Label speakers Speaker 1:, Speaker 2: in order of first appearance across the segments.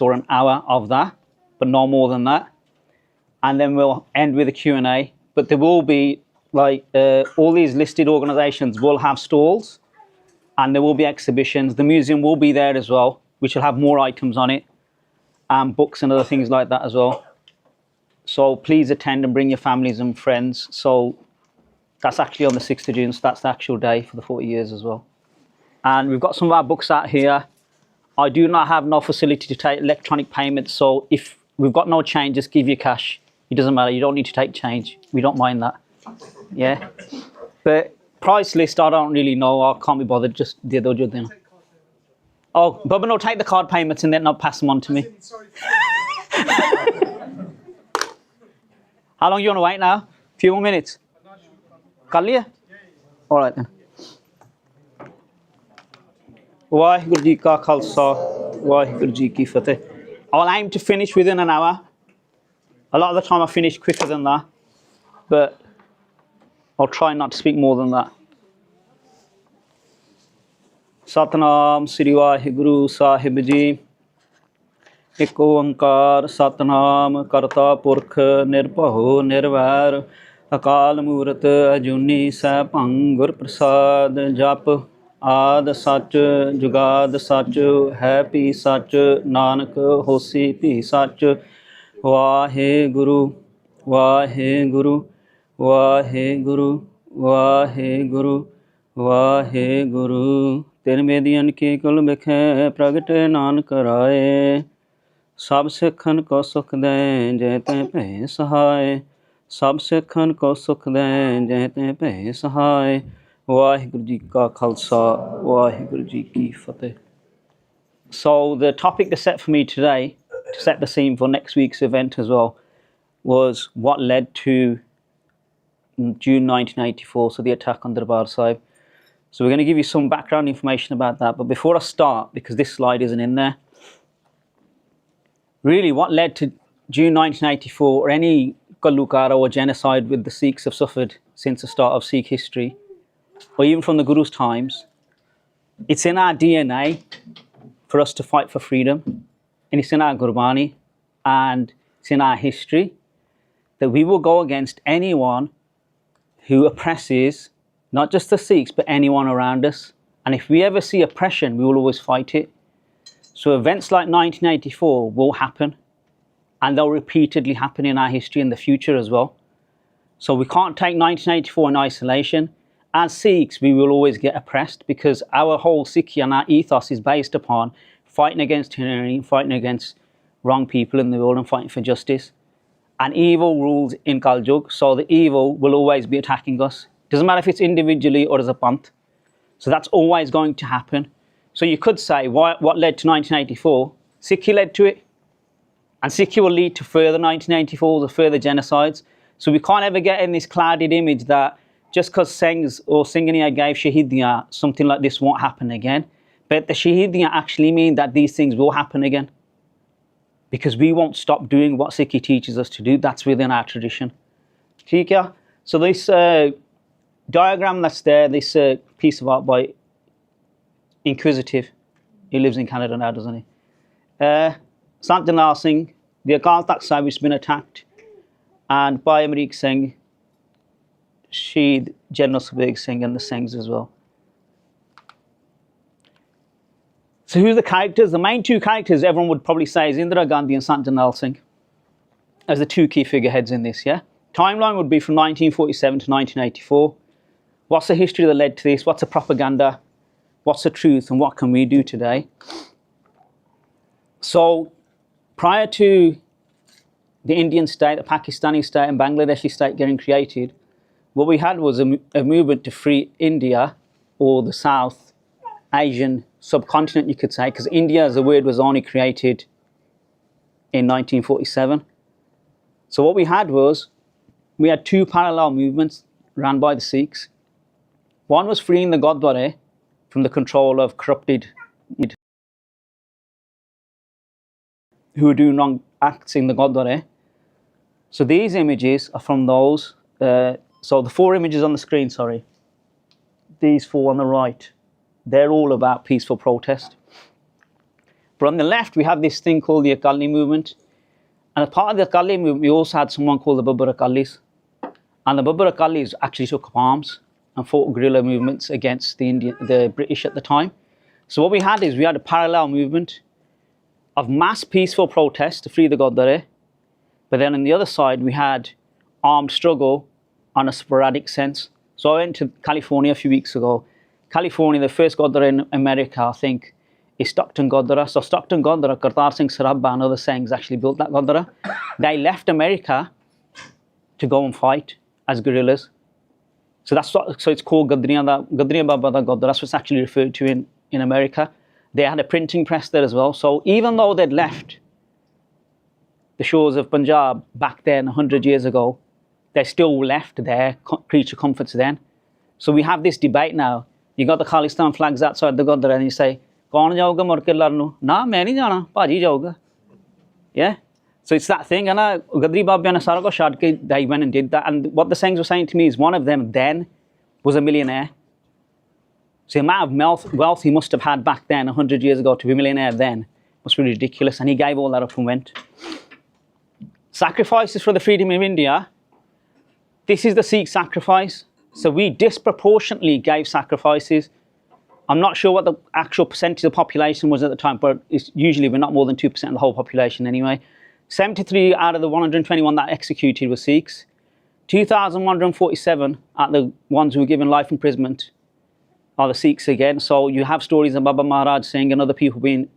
Speaker 1: or an hour of that, but no more than that. And then we'll end with a Q&A. But there will be, like, all these listed organizations will have stalls, and there will be exhibitions. The museum will be there as well, which will have more items on it, and books and other things like that as well. So please attend and bring your families and friends. So that's actually on the 6th of June, so that's the actual day for the 40 years as well. And we've got some of our books out here. I do not have no facility to take electronic payments, so if we've got no change, just give you cash. It doesn't matter, you don't need to take change. We don't mind that. Yeah. But price list, I don't really know. I can't be bothered, just the other thing. Oh, but no, take the card payments and then not pass them on to me. How long do you want to wait now? A few more minutes? Kaliya? All right then. WhyGuru Ji Ka Khalsa, WhyGuru Ji Ki Fateh. I'll aim to finish within an hour. A lot of the time I finish quicker than that, but I'll try not to speak more than that. Satnam Sri WhyGuru Sahib Ji. Ek oankar Satnam Karta Purkh Nirbhav Nirvair Akal Murਤ Ajuni Saibhang Gur Prasad Jap Ad Sach Jugad Sach Hai Pi Sach Nanak Hosi Pi Sach WhyGuru WhyGuru WhyGuru WhyGuru WhyGuru Tere Median Ki Kul Bikhe Pragate Nanak Raye Sab Sikhan Ko Sukh De Jete Pe Sahay Sab Sikhan Ko Sukh De Jete Pe Sahay WhyGuru Ji Ka Khalsa WhyGuru Ji Ki Fateh. So the topic they set for me today, to set the scene for next week's event as well, was what led to June 1984, so the attack on Darbar Sahib. So we're going to give you some background information about that. But before I start, because this slide isn't in there, really what led to June 1984 or any Gallukara or genocide with the Sikhs have suffered since the start of Sikh history, or even from the Guru's times, it's in our DNA for us to fight for freedom, and it's in our Gurbani, and it's in our history that we will go against anyone who oppresses not just the Sikhs, but anyone around us. And if we ever see oppression, we will always fight it. So events like 1984 will happen, and they'll repeatedly happen in our history in the future as well. So we can't take 1984 in isolation. As Sikhs, we will always get oppressed because our whole Sikhi and our ethos is based upon fighting against tyranny, fighting against wrong people in the world, and fighting for justice. And evil rules in Kaljug, so the evil will always be attacking us. Doesn't matter if it's individually or as a panth. So that's always going to happen. So you could say, what led to 1984? Sikhi led to it. And Sikhi will lead to further 1984s or further genocides. So we can't ever get in this clouded image that just because Singhs or Singhania gave Shahidiyan, something like this won't happen again. But the Shahidiyan actually mean that these things will happen again. Because we won't stop doing what Sikhi teaches us to do. That's within our tradition. So this diagram that's there, this piece of art by Inquisitive, he lives in Canada now, doesn't he? Sant Jarnail Singh, the Akal Takht Sahib has been attacked, and Bhai Amrik Singh, Shahid General Sabig Singh, and the Singhs as well. So who's the characters? The main two characters everyone would probably say is Indira Gandhi and Sant Jarnail Singh as the two key figureheads in this, yeah? Timeline would be from 1947 to 1984. What's the history that led to this? What's the propaganda? What's the truth? And what can we do today? So prior to the Indian state, the Pakistani state and Bangladeshi state getting created, what we had was a movement to free India, or the South Asian subcontinent, you could say, because India as a word was only created in 1947. So what we had was, we had two parallel movements run by the Sikhs. One was freeing the Gurdwara from the control of corrupted who were doing wrong acts in the Gurdwara. So these images are from those, so the four images on the screen, sorry, these four on the right, they're all about peaceful protest. But on the left, we have this thing called the Akali movement. And as part of the Akali movement, we also had someone called the Babbar Akalis. And the Babbar Akalis actually took up arms and fought guerrilla movements against the British at the time. So what we had is we had a parallel movement of mass peaceful protest to free the Gurdwara. But then on the other side, we had armed struggle on a sporadic sense. So I went to California a few weeks ago. California, the first Gurdwara in America, I think, is Stockton Gurdwara. So Stockton Gurdwara, Kartar Singh Sarabha and other Singhs actually built that Gurdwara. They left America to go and fight as guerrillas. So it's called Gadriya Baba da Gurdwara. That's what's actually referred to in America. They had a printing press there as well. So even though they'd left the shores of Punjab back then 100 years ago, they still left their creature comforts then. So we have this debate now. You got the Khalistan flags outside the Gurdwara and you say, "Kaun jaoga mur ke ladnu?" "Na, main nahi jana, bhaji jaoga." Yeah? So it's that thing. And Gadri Babya ne sara ko shad ke they went and did that. And what the Singhs were saying to me is one of them then was a millionaire. So the amount of wealth he must have had back then 100 years ago to be a millionaire then must be ridiculous. And he gave all that up and went. Sacrifices for the freedom of India. This is the Sikh sacrifice. So we disproportionately gave sacrifices. I'm not sure what the actual percentage of the population was at the time, but usually we're not more than 2% of the whole population anyway. 73 out of the 121 that executed were Sikhs. 2,147 out of the ones who were given life imprisonment are the Sikhs again. So you have stories of Baba Maharaj Singh and other people being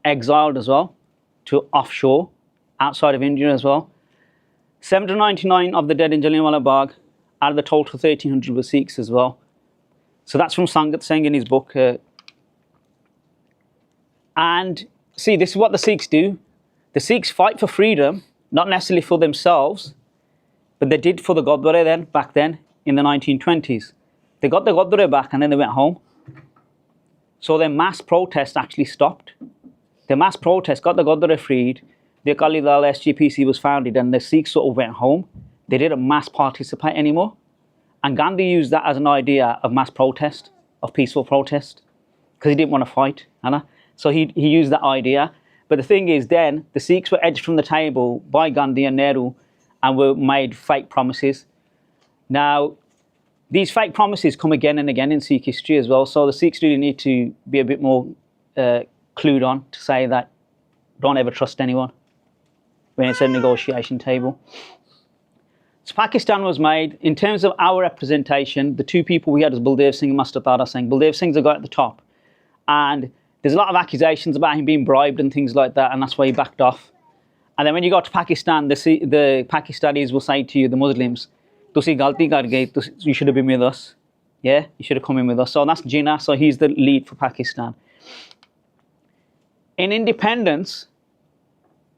Speaker 1: exiled as well to offshore, outside of India as well. 799 of the dead in Jallianwala Bagh, out of the total 1,300 were Sikhs as well. So that's from Sangat Singh in his book. And see, this is what the Sikhs do. The Sikhs fight for freedom, not necessarily for themselves, but they did for the Gurdwara then, back then, in the 1920s. They got the Gurdwara back and then they went home. So their mass protest actually stopped. The mass protest got the Gurdwara freed. The Akali Dal SGPC was founded and the Sikhs sort of went home. They didn't mass participate anymore. And Gandhi used that as an idea of mass protest, of peaceful protest, because he didn't want to fight. So he used that idea. But the thing is then, the Sikhs were edged from the table by Gandhi and Nehru and were made fake promises. Now, these fake promises come again and again in Sikh history as well. So the Sikhs really need to be a bit more clued on to say that don't ever trust anyone when it's a negotiation table. So Pakistan was made. In terms of our representation, the two people we had was Baldev Singh and Master Tara Singh. Baldev Singh's the guy at the top. And there's a lot of accusations about him being bribed and things like that, and that's why he backed off. And then when you go to Pakistan, the Pakistanis will say to you, the Muslims, "Tusi galti kar gaye, you should have been with us." Yeah, you should have come in with us. So that's Jinnah, so he's the lead for Pakistan. In independence,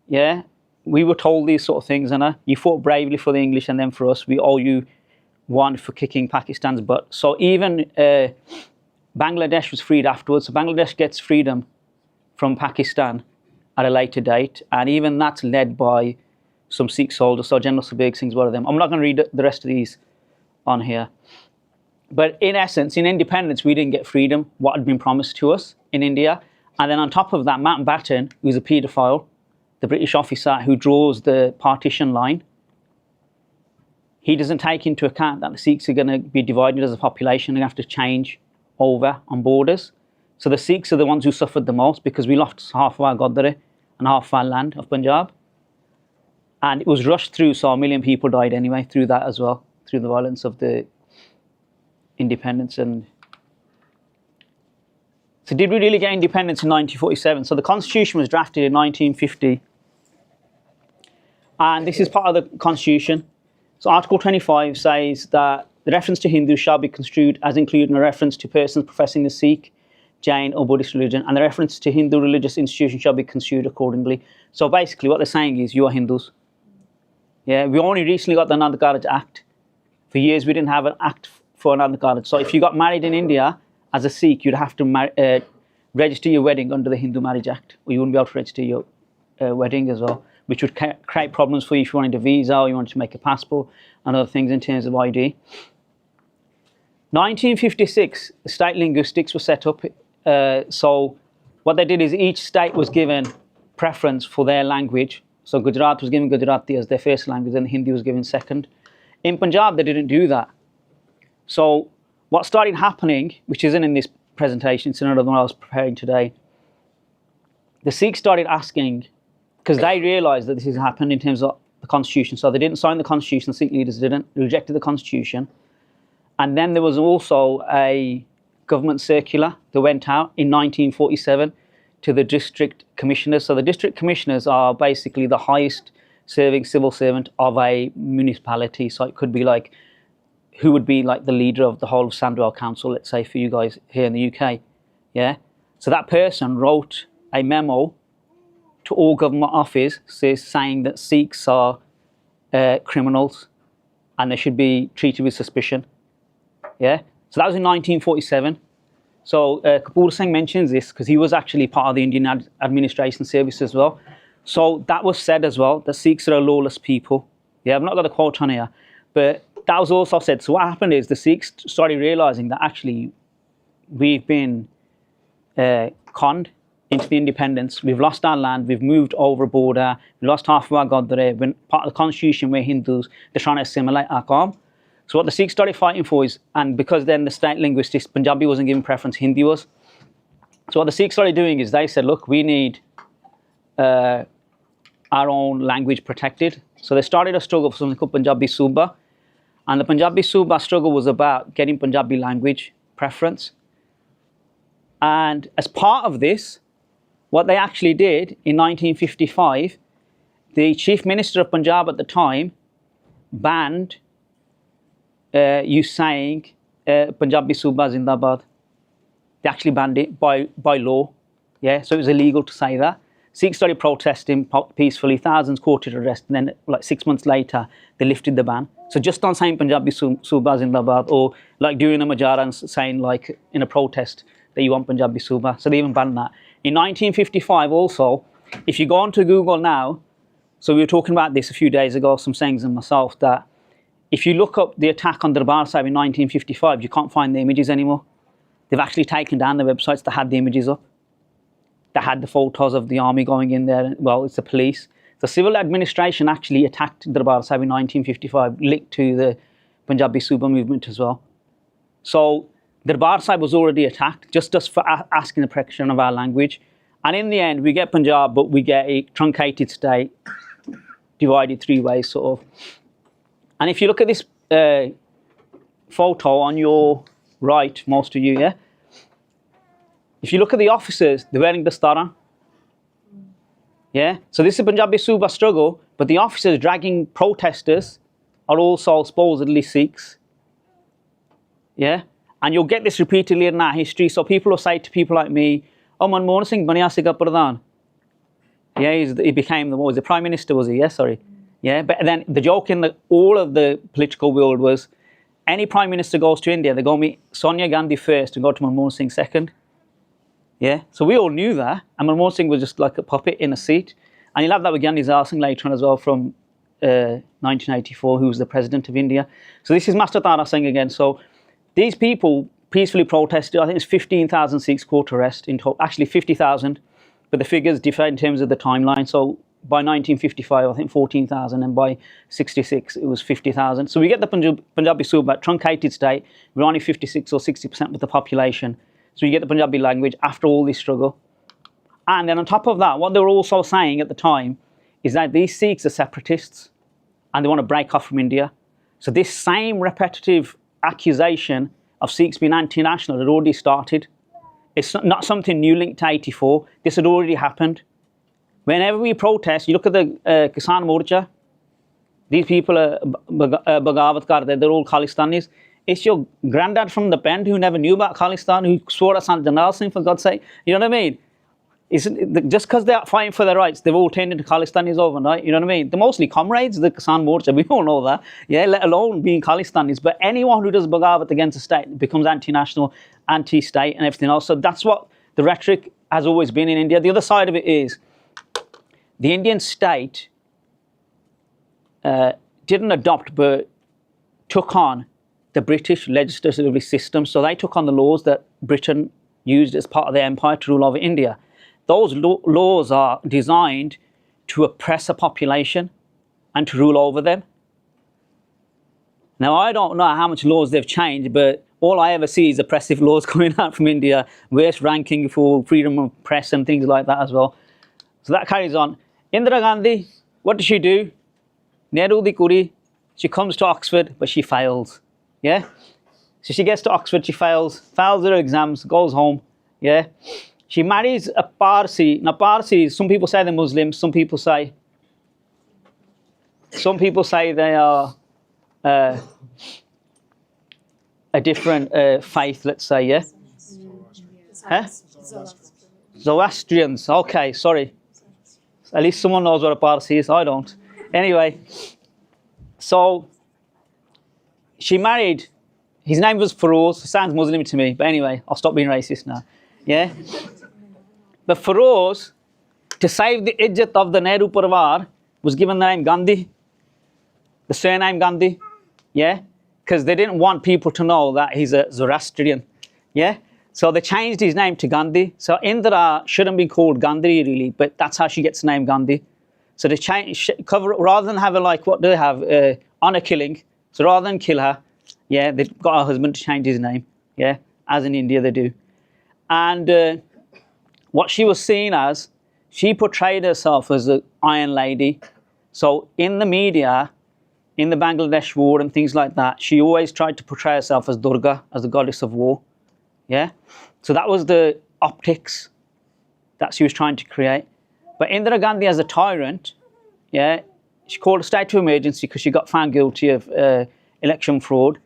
Speaker 1: yeah, we were told these sort of things, and you fought bravely for the English and then for us. We owe you one for kicking Pakistan's butt. So even Bangladesh was freed afterwards. So Bangladesh gets freedom from Pakistan at a later date, and even that's led by some Sikh soldiers. So General Sabir Singh's one of them. I'm not going to read the rest of these on here. But in essence, in independence, we didn't get freedom, what had been promised to us in India. And then on top of that, Mountbatten, who's a paedophile, the British officer who draws the partition line, he doesn't take into account that the Sikhs are going to be divided as a population and have to change over on borders. So the Sikhs are the ones who suffered the most because we lost half of our Gurdwara and half of our land of Punjab. And it was rushed through, so 1 million people died anyway through that as well, through the violence of the independence. And so did we really get independence in 1947? So the Constitution was drafted in 1950. And this is part of the Constitution. So Article 25 says that the reference to Hindus shall be construed as including a reference to persons professing the Sikh, Jain or Buddhist religion, and the reference to Hindu religious institutions shall be construed accordingly. So basically what they're saying is you are Hindus. Yeah, we only recently got the Anandpur Act. For years we didn't have an act for Anandpur. So if you got married in India as a Sikh, you'd have to register your wedding under the Hindu Marriage Act, or you wouldn't be able to register your wedding as well, which would create problems for you if you wanted a visa or you wanted to make a passport and other things in terms of ID. 1956, the state linguistics were set up. So what they did is each state was given preference for their language. So Gujarat was given Gujarati as their first language and Hindi was given second. In Punjab, they didn't do that. So what started happening, which isn't in this presentation, it's another one I was preparing today, the Sikhs started asking, because they realised that this has happened in terms of the constitution. So they didn't sign the constitution, the Sikh leaders didn't, rejected the constitution. And then there was also a government circular that went out in 1947 to the district commissioners. So the district commissioners are basically the highest serving civil servant of a municipality. So it could be like, who would be like the leader of the whole of Sandwell Council, let's say for you guys here in the UK. Yeah. So that person wrote a memo to all government offices saying that Sikhs are criminals and they should be treated with suspicion. Yeah. So that was in 1947. So Kapoor Singh mentions this because he was actually part of the Indian Administration Service as well. So that was said as well, that Sikhs are a lawless people. Yeah, I've not got the quote on here, but that was also said. So what happened is the Sikhs started realising that actually we've been conned into the independence. We've lost our land. We've moved over a border. We lost half of our Godre. When part of the constitution, we're Hindus. They're trying to assimilate our qawm. So what the Sikhs started fighting for is, and because then the state linguistics, Punjabi wasn't given preference, Hindi was. So what the Sikhs started doing is they said, look, we need our own language protected. So they started a struggle for something called Punjabi Suba. And the Punjabi Suba struggle was about getting Punjabi language preference. And as part of this, what they actually did in 1955, the Chief Minister of Punjab at the time banned you saying Punjabi Suba Zindabad. They actually banned it by law. Yeah, so it was illegal to say that. Sikhs started protesting peacefully, thousands courted arrest, and then like 6 months later, they lifted the ban. So just on saying Punjabi Suba Zindabad, or like doing a Majara and saying like in a protest that you want Punjabi Suba, so they even banned that. In 1955 also, if you go onto Google now, so we were talking about this a few days ago, some sayings and myself, that if you look up the attack on Darbar Sahib in 1955, you can't find the images anymore. They've actually taken down the websites that had the images up, that had the photos of the army going in there. Well, it's the police. The civil administration actually attacked Darbar Sahib in 1955, linked to the Punjabi Suba movement as well. So Darbar Sahib was already attacked, just for asking the protection of our language. And in the end, we get Punjab, but we get a truncated state, divided three ways, sort of. And if you look at this photo on your right, most of you, yeah? If you look at the officers, they're wearing dastaran. Yeah? So this is Punjabi Suba struggle, but the officers dragging protesters are also supposedly Sikhs. Yeah? And you'll get this repeatedly in our history. So people will say to people like me, oh, Manmohan Singh baniya siga pradhan. Yeah, he became the Prime Minister, was he? Yeah, sorry. Yeah, but then the joke in all of the political world was, any Prime Minister goes to India, they go meet Sonia Gandhi first and go to Manmohan Singh second. Yeah, so we all knew that, and Manmohan Singh was just like a puppet in a seat. And you'll have that with Gandhi Singh later on as well from 1984, who was the President of India. So this is Master Tara Singh again. So these people peacefully protested. I think it's 15,000 Sikhs court arrest in total, actually 50,000, but the figures differ in terms of the timeline. So by 1955, I think 14,000, and by 66, it was 50,000. So we get the Punjabi Suba, truncated state. We're only 56 or 60% of the population. So you get the Punjabi language after all this struggle. And then on top of that, what they were also saying at the time is that these Sikhs are separatists and they want to break off from India. So this same repetitive accusation of Sikhs being anti-national had already started. It's not something new linked to 84. This had already happened. Whenever we protest, you look at the Kisan Morcha, these people are Bagawat Karde, they're all Khalistanis. It's your granddad from the Pend who never knew about Khalistan, who swore at Sant Jarnail Singh, for God's sake. You know what I mean? Just because they're fighting for their rights, they've all turned into Khalistanis overnight. You know what I mean? They're mostly comrades, the Kisan Morcha. We all know that. Yeah, let alone being Khalistanis. But anyone who does Bagawat against the state becomes anti-national, anti-state and everything else. So that's what the rhetoric has always been in India. The other side of it is, the Indian state didn't adopt but took on the British legislative system. So they took on the laws that Britain used as part of their empire to rule over India. those laws are designed to oppress a population and to rule over them. Now, I don't know how much laws they've changed, but all I ever see is oppressive laws coming out from India, worse ranking for freedom of press and things like that as well. So that carries on. Indira Gandhi, what does she do? Nehru di Kuri, she comes to Oxford, but she fails. Yeah? So she gets to Oxford, she fails her exams, goes home. Yeah? She marries a Parsi. Now, Parsis, some people say they're Muslims, some people say they are a different faith, let's say, yeah? Huh? Zoroastrians, okay, sorry. At least someone knows what a Parsi is, I don't. Anyway, so she married, his name was Feroz, sounds Muslim to me, but anyway, I'll stop being racist now, yeah? But Feroz, to save the ijjat of the Nehru Parivar, was given the name Gandhi, the surname Gandhi, yeah? Because they didn't want people to know that he's a Zoroastrian, yeah? So they changed his name to Gandhi. So Indira shouldn't be called Gandhi really, but that's how she gets the name Gandhi. So they cover, rather than have like, what do they have? Honor killing. So rather than kill her, yeah, they've got her husband to change his name, yeah, as in India they do. And what she was seen as, she portrayed herself as an Iron Lady. So in the media, in the Bangladesh war and things like that, she always tried to portray herself as Durga, as the goddess of war. Yeah? So that was the optics that she was trying to create. But Indira Gandhi as a tyrant, yeah, she called a state of emergency because she got found guilty of election fraud.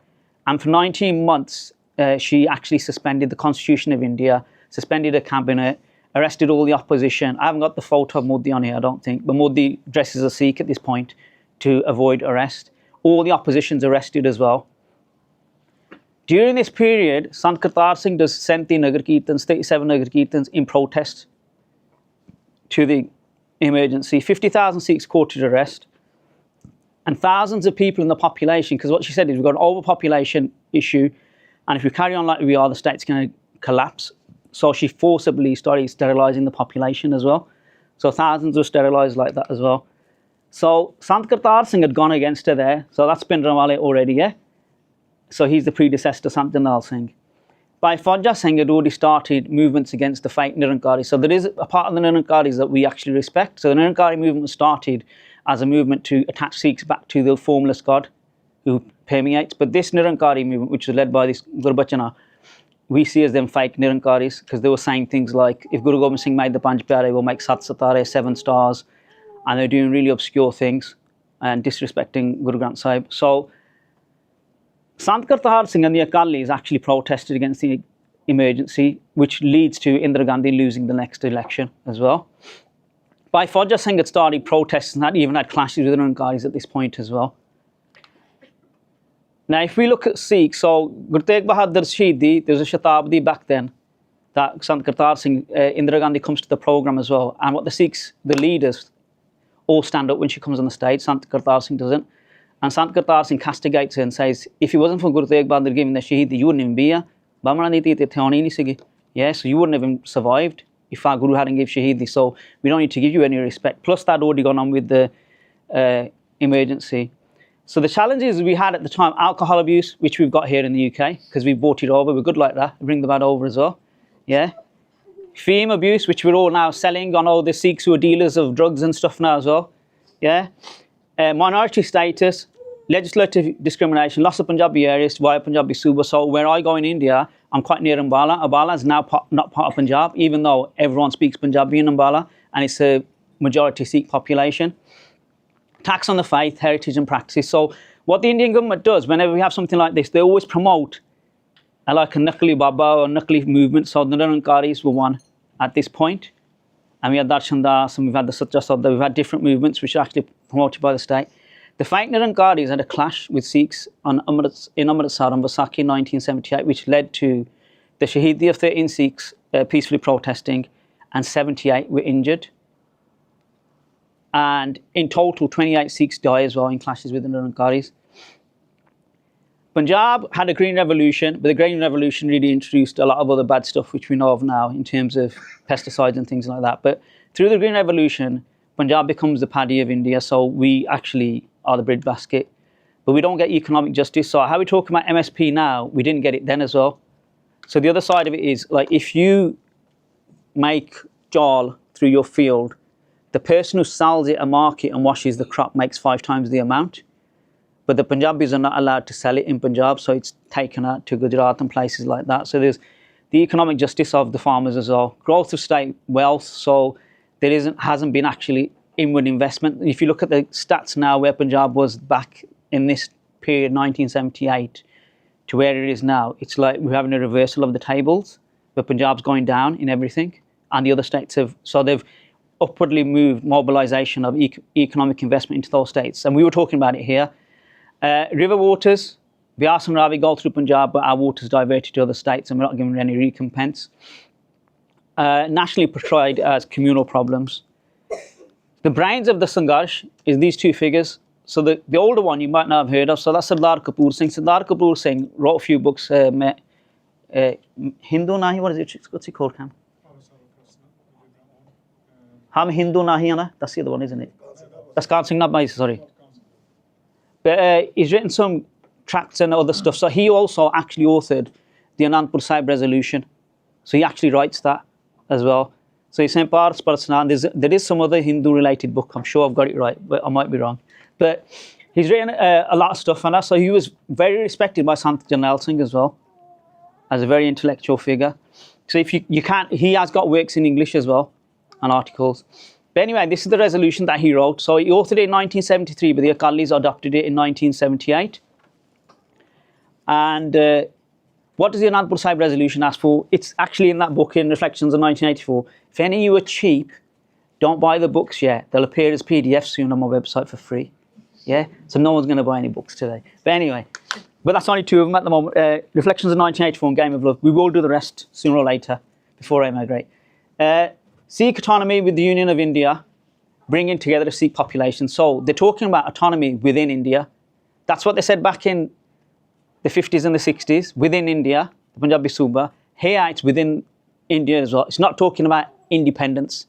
Speaker 1: And for 19 months, she actually suspended the Constitution of India, suspended her cabinet, arrested all the opposition. I haven't got the photo of Modi on here, I don't think, but Modi dresses as a Sikh at this point to avoid arrest. All the opposition's arrested as well. During this period, Sant Kartar Singh does 70 Nagar Kirtans, 37 Nagar Kirtans in protest to the emergency. 50,000 Sikhs courted arrest. And thousands of people in the population, because what she said is we've got an overpopulation issue, and if we carry on like we are, the state's going to collapse. So she forcibly started sterilising the population as well. So thousands were sterilised like that as well. So Sant Kartar Singh had gone against her there. So that's been Ramale already, yeah? So he's the predecessor to Sant Jarnail Singh. Bhai Fauja Singh had already started movements against the fake Nirankaris. So there is a part of the Nirankaris that we actually respect. So the Nirankari movement started as a movement to attach Sikhs back to the formless God who permeates. But this Nirankari movement, which was led by this Gurbachana, we see as them fake Nirankaris because they were saying things like, if Guru Gobind Singh made the Panj Pyare, we'll make Sat Satare, 7 stars. And they're doing really obscure things and disrespecting Guru Granth Sahib. So Sant Kartar Singh and the Akalis actually protested against the emergency, which leads to Indira Gandhi losing the next election as well. Bhai Fauja Singh had started protests and had even had clashes with the Nirankaris at this point as well. Now, if we look at Sikhs, so Guru Tegh Bahadur's Shahidi, there was a Shatabdi back then that Sant Kartar Singh, Indira Gandhi comes to the program as well. And what the Sikhs, the leaders, all stand up when she comes on the stage. Sant Kartar Singh doesn't. And Sant Kartar Singh castigates her and says, if it wasn't for Guru Tegh Bahadur giving the Shahidi, you wouldn't even be here. Yeah, so you wouldn't have even survived if our Guru hadn't given Shahidi. So we don't need to give you any respect. Plus that already gone on with the emergency. So the challenges we had at the time, alcohol abuse, which we've got here in the UK, because we brought it over. We're good like that. We bring the bad over as well. Yeah. Fame abuse, which we're all now selling on all the Sikhs who are dealers of drugs and stuff now as well. Yeah. Minority status, legislative discrimination, loss of Punjabi areas via Punjabi Suba. So where I go in India, I'm quite near Ambala. Ambala is now not part of Punjab, even though everyone speaks Punjabi in Ambala, and it's a majority Sikh population. Tax on the faith, heritage and practices. So what the Indian government does, whenever we have something like this, they always promote like a Nakli Baba or Nakli movement. So the Nirankaris were one at this point. And we had Darshan Das, and we've had the Satya Sadda, we've had different movements which are actually promoted by the state. The fake Nirankaris had a clash with Sikhs in Amritsar on Vaisakhi in 1978, which led to the Shahidi of 13 Sikhs peacefully protesting, and 78 were injured. And in total, 28 Sikhs died as well in clashes with the Nirankaris. Punjab had a green revolution, but the green revolution really introduced a lot of other bad stuff which we know of now in terms of pesticides and things like that. But through the green revolution, Punjab becomes the paddy of India, so we actually are the breadbasket. But we don't get economic justice. So how we talk about MSP now, we didn't get it then as well. So the other side of it is, like, if you make jal through your field, the person who sells it at market and washes the crop makes 5 times the amount. But the Punjabis are not allowed to sell it in Punjab, so it's taken out to Gujarat and places like that. So there's the economic justice of the farmers as well. Growth of state wealth, so there hasn't been actually inward investment. If you look at the stats now, where Punjab was back in this period, 1978, to where it is now, it's like we're having a reversal of the tables, where Punjab's going down in everything, and the other states have, so they've upwardly moved mobilization of economic investment into those states. And we were talking about it here. River waters, Bias and Ravi go through Punjab, but our waters diverted to other states and we're not given any recompense. Nationally portrayed as communal problems. The brains of the Sangharsh is these 2 figures. So the older one you might not have heard of, so that's Sardar Kapoor Singh. Sardar Kapoor Singh wrote a few books, Hindu Nahi, what is it? What's it called, Cam? Ham Hindu Nahi, Anna? That's the other one, isn't it? That's Khan Singh, not Bhai, sorry. But he's written some tracts and other stuff. So he also actually authored the Anandpur Sahib resolution. So he actually writes that as well. So he's saying Parchar, there is some other Hindu-related book. I'm sure I've got it right, but I might be wrong. But he's written a lot of stuff on that. So he was very respected by Sant Jarnail Singh as well, as a very intellectual figure. So if you can't, he has got works in English as well, and articles. But anyway, this is the resolution that he wrote. So he authored it in 1973, but the Akalis adopted it in 1978. And what does the Anandpur Sahib resolution ask for? It's actually in that book in Reflections of 1984. If any of you are cheap, don't buy the books yet. They'll appear as PDFs soon on my website for free. Yeah? So no one's going to buy any books today. But anyway, but that's only 2 of them at the moment. Reflections of 1984 and Game of Love. We will do the rest sooner or later before I migrate. Sikh autonomy with the Union of India, bringing together the Sikh population. So they're talking about autonomy within India. That's what they said back in the 50s and the 60s, within India, the Punjabi Suba. Here it's within India as well. It's not talking about independence.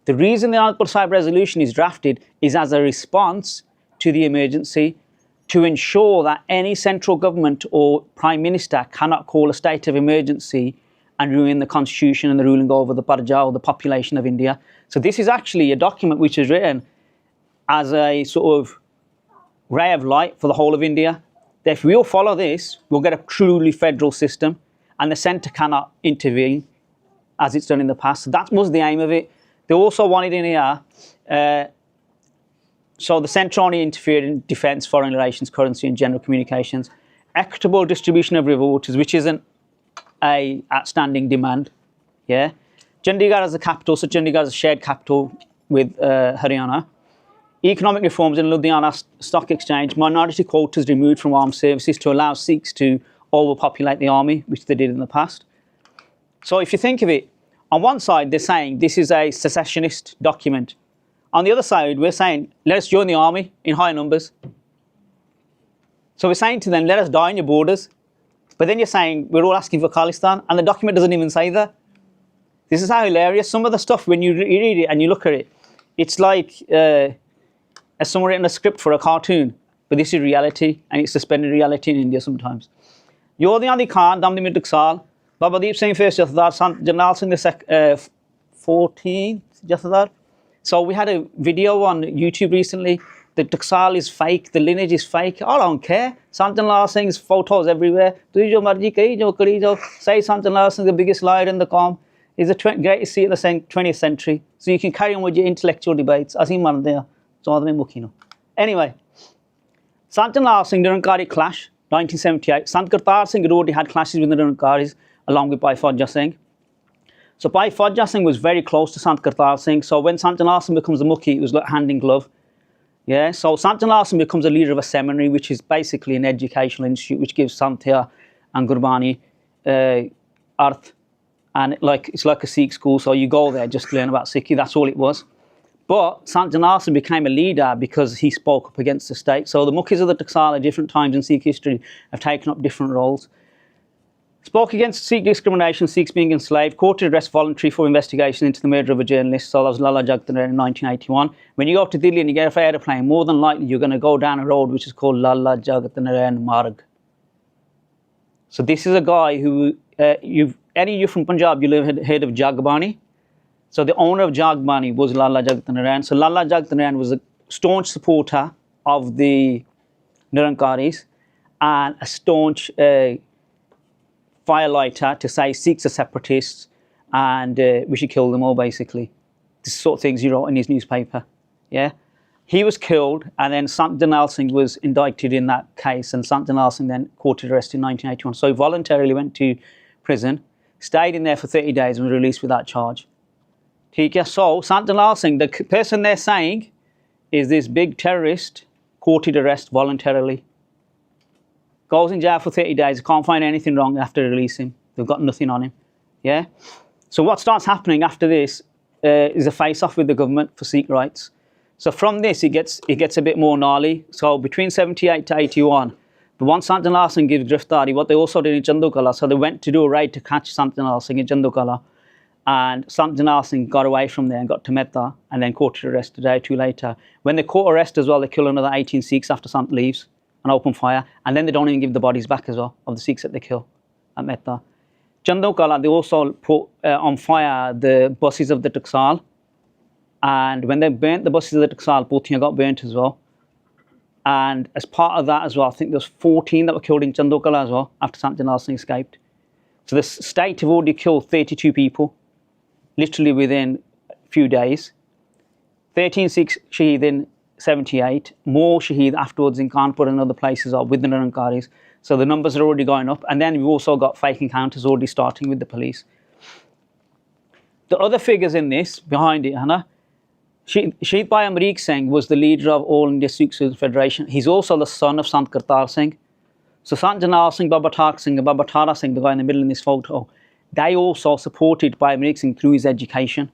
Speaker 1: The reason the Anandpur Sahib resolution is drafted is as a response to the emergency, to ensure that any central government or Prime Minister cannot call a state of emergency and ruin the constitution and the ruling over the Parchar or the population of India. So this is actually a document which is written as a sort of ray of light for the whole of India. That if we all follow this, we'll get a truly federal system and the centre cannot intervene as it's done in the past. So that was the aim of it. They also wanted in here, so the centre only interfered in defence, foreign relations, currency and general communications. Equitable distribution of river waters, which isn't a outstanding demand. Yeah, Chandigarh as the capital, so Chandigarh is a shared capital with Haryana. Economic reforms in Ludhiana Stock Exchange, minority quotas removed from armed services to allow Sikhs to overpopulate the army, which they did in the past. So if you think of it, on one side they're saying this is a secessionist document. On the other side we're saying let us join the army in high numbers. So we're saying to them let us die on your borders. But then you're saying we're all asking for Khalistan, and the document doesn't even say that. This is how hilarious. Some of the stuff, when you read it and you look at it, it's like as someone written a script for a cartoon. But this is reality, and it's suspended reality in India sometimes. Yodhyan Khan, Damdi Duksal, Baba Deep Singh first Jathadar, Sant Jarnail Singh the 14th Jathadar. So we had a video on YouTube recently. The Duksal is fake, the lineage is fake. I don't care. Sant Jarnail Singh's photos everywhere. Say Sant Jarnail Singh, the biggest liar in the com, is the greatest Sikh in the 20th century. So you can carry on with your intellectual debates. Anyway, Sant Jarnail Singh, Nirankari clash, 1978. Sant Kartar Singh had already had clashes with the Nirankaris, along with Bhai Fauja Singh. So Bhai Fauja Singh was very close to Sant Kartar Singh. So when Sant Jarnail Singh becomes a Mukhi, it was like hand in glove. Yeah, so Sant Jarnail Singh becomes a leader of a seminary, which is basically an educational institute which gives Santhya and Gurbani Arth, and it's like a Sikh school. So you go there just to learn about Sikhi. That's all it was. But Sant Jarnail Singh became a leader because he spoke up against the state. So the Mukhis of the Taksal at different times in Sikh history have taken up different roles. Spoke against Sikh discrimination, Sikhs being enslaved, courted arrest voluntary for investigation into the murder of a journalist. So that was Lala Jagtan in 1981. When you go to Delhi and you get off an aeroplane, more than likely you're going to go down a road which is called Lala Jagtan Marg. So this is a guy who, any of you from Punjab, you'll have heard of Jagbani. So the owner of Jagbani was Lala Jagtan. So Lala Jagtan was a staunch supporter of the Nirankaris and a staunch firelighter to say Sikhs are separatists and we should kill them all, basically. This sort of things he wrote in his newspaper. Yeah, he was killed, and then Sant Jarnail Singh was indicted in that case, and Sant Jarnail Singh then courted arrest in 1981. So he voluntarily went to prison, stayed in there for 30 days and was released without charge. So Sant Jarnail Singh, the person they're saying is this big terrorist, courted arrest voluntarily. Goes in jail for 30 days, can't find anything wrong after they release him. They've got nothing on him. Yeah. So what starts happening after this is a face-off with the government for Sikh rights. So from this, it gets a bit more gnarly. So between 78 to 81, but once Sant Jarnail Singh gives Griftari, what they also did in Chandukala, so they went to do a raid to catch Sant Jarnail Singh in Chandukala, and Sant Jarnail Singh got away from there and got to Mehta and then courted arrest a day or two later. When they caught arrest as well, they kill another 18 Sikhs after Sant leaves and open fire, and then they don't even give the bodies back as well of the Sikhs that they kill at Mehta. Chandukala, they also put on fire the buses of the Taksal, and when they burnt the buses of the Taksal, Puthiyan got burnt as well. And as part of that as well, I think there was 14 that were killed in Chandukala as well after Sant Jarnail Singh escaped. So the state have already killed 32 people, literally within a few days. 13 Sikhs shaheed in 78, more shaheed afterwards in Kanpur and other places are with the Nirankaris. So the numbers are already going up. And then we've also got fake encounters already starting with the police. The other figures in this, behind it, Hannah, Shaheed Bhai Amrik Singh was the leader of All India Sikh Federation. He's also the son of Sant Kartar Singh. So Sant Jarnail Singh, Baba Thak Singh, and Baba Tara Singh, the guy in the middle in this photo, they also supported Bhai Amrik Singh through his education.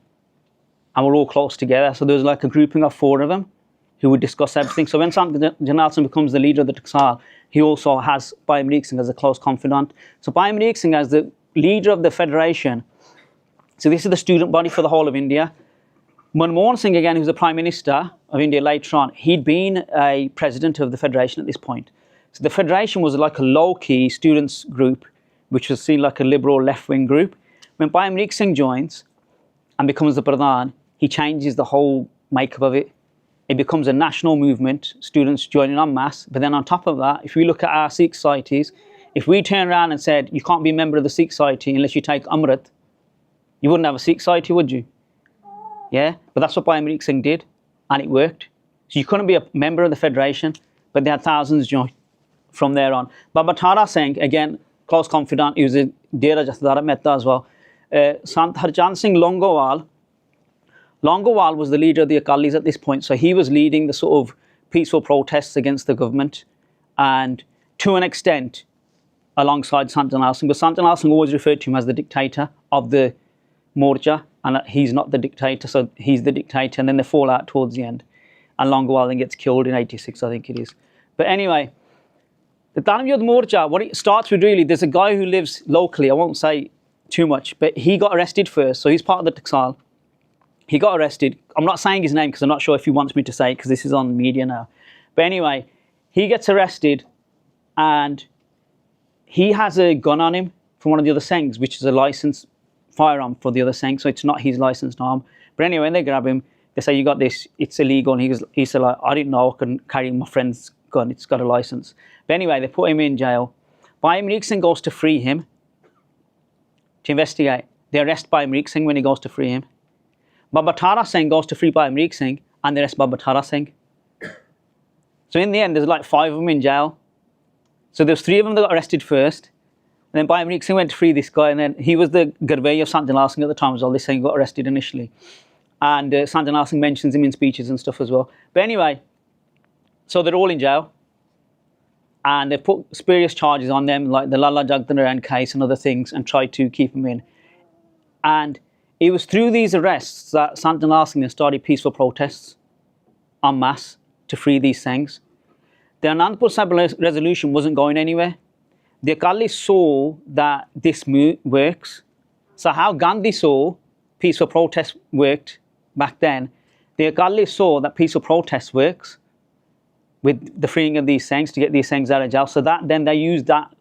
Speaker 1: And we're all close together. So there was like a grouping of 4 of them who would discuss everything. So when Sant Jarnail Singh becomes the leader of the Taksal, he also has Bhai Amrik Singh as a close confidant. So Bhai Amrik Singh as the leader of the federation, so this is the student body for the whole of India. Manmohan Singh, again, who's the Prime Minister of India later on, he'd been a president of the federation at this point. So the federation was like a low-key students group, which was seen like a liberal left-wing group. When Bhai Amrik Singh joins and becomes the Pradhan, he changes the whole makeup of it. It becomes a national movement, students joining en masse. But then on top of that, if we look at our Sikh societies, if we turn around and said, you can't be a member of the Sikh society unless you take Amrit, you wouldn't have a Sikh society, would you? Yeah, but that's what Bhai Amrik Singh did, and it worked. So you couldn't be a member of the federation, but they had thousands join from there on. Baba Tara Singh, again, close confidant, he was a Dera Jathedar at Mehta as well. Sant Harjand Singh Longowal was the leader of the Akalis at this point, so he was leading the sort of peaceful protests against the government, and to an extent, alongside Sant Jarnail Singh. But Sant Jarnail Singh always referred to him as the dictator of the Morcha, and he's not the dictator, so he's the dictator, and then they fall out towards the end. And Longowal then gets killed in 86, I think it is. But anyway, the Dharam Yudh Morcha, what it starts with really, there's a guy who lives locally, I won't say too much, but he got arrested first, so he's part of the Taksal. He got arrested. I'm not saying his name because I'm not sure if he wants me to say it because this is on media now. But anyway, he gets arrested and he has a gun on him from one of the other Singhs, which is a licensed firearm for the other Singh, so it's not his licensed arm. But anyway, when they grab him, they say, you got this, it's illegal. And he said, like, I didn't know I couldn't carry my friend's gun, it's got a license. But anyway, they put him in jail. Bhai Amrik Singh goes to free him, to investigate. They arrest Bhai Amrik Singh when he goes to free him. Baba Tara Singh goes to free Bhai Amrik Singh, and they arrest Baba Tara Singh. So in the end, there's like 5 of them in jail. So there's 3 of them that got arrested first. And then Bhai Amrik Singh went to free this guy, and then he was the Garvey of Sant Jarnail Singh at the time as well. They say he got arrested initially. And Sant Jarnail Singh mentions him in speeches and stuff as well. But anyway, so they're all in jail. And they've put spurious charges on them, like the Lala Jagtan case and other things, and tried to keep them in. And it was through these arrests that Sant and Singh started peaceful protests en masse to free these Singhs. The Anandpur Sahib resolution wasn't going anywhere. The Akalis saw that this works. So how Gandhi saw peaceful protest worked back then, the Akalis saw that peaceful protest works with the freeing of these Singhs to get these Singhs out of jail. So that then they used that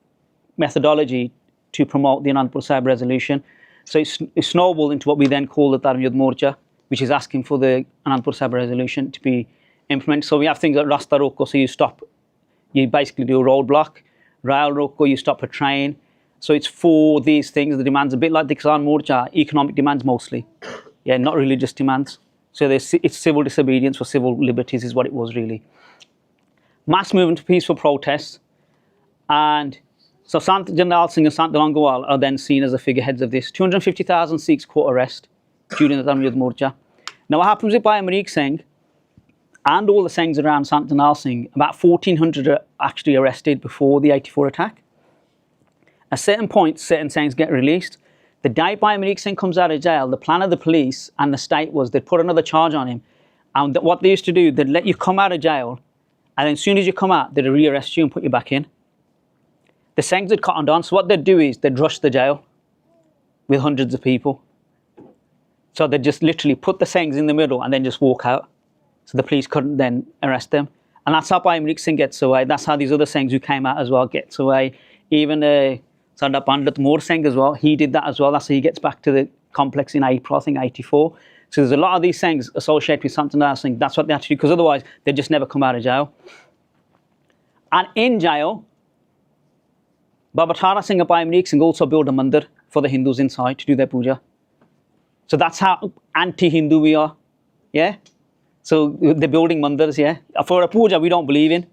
Speaker 1: methodology to promote the Anandpur Sahib resolution. So it snowballed into what we then call the Dharmyud Morcha, which is asking for the Anandpur Sahib resolution to be implemented. So we have things like Rasta Roko, so you basically do a roadblock. Rail Roko, you stop a train. So it's for these things, the demands, a bit like the Kisan Morcha, economic demands mostly. Yeah, not religious demands. So it's civil disobedience for civil liberties is what it was really. Mass movement to peaceful protests. And so Sant Jarnail Singh and Sant Dalangwal are then seen as the figureheads of this. 250,000 Sikhs caught arrest during the Dharmyud Morcha. Now what happens with Bhai Singh and all the Singhs around Sant Jarnail Singh, about 1,400 are actually arrested before the 84 attack. At certain points, certain Singhs get released. The day Bhai Singh comes out of jail, the plan of the police and the state was they'd put another charge on him. And what they used to do, they'd let you come out of jail, and then as soon as you come out, they'd rearrest you and put you back in. The Singhs had cottoned on, so what they'd do is they'd rush the jail with hundreds of people. So they'd just literally put the Singhs in the middle and then just walk out. So the police couldn't then arrest them. And that's how Bhai Singh gets away. That's how these other Singhs who came out as well gets away. Even Sardar Pandit Moor Singh as well, he did that as well. That's how he gets back to the complex in April, I think, 84. So there's a lot of these Singhs associated with Sant Jarnail Singh. That's what they actually do, because otherwise they'd just never come out of jail. And in jail, Baba Tara Singh and Bhai Singh also built a mandir for the Hindus inside to do their puja. So that's how anti-Hindu we are, yeah? So they're building mandirs, yeah? For a puja we don't believe in,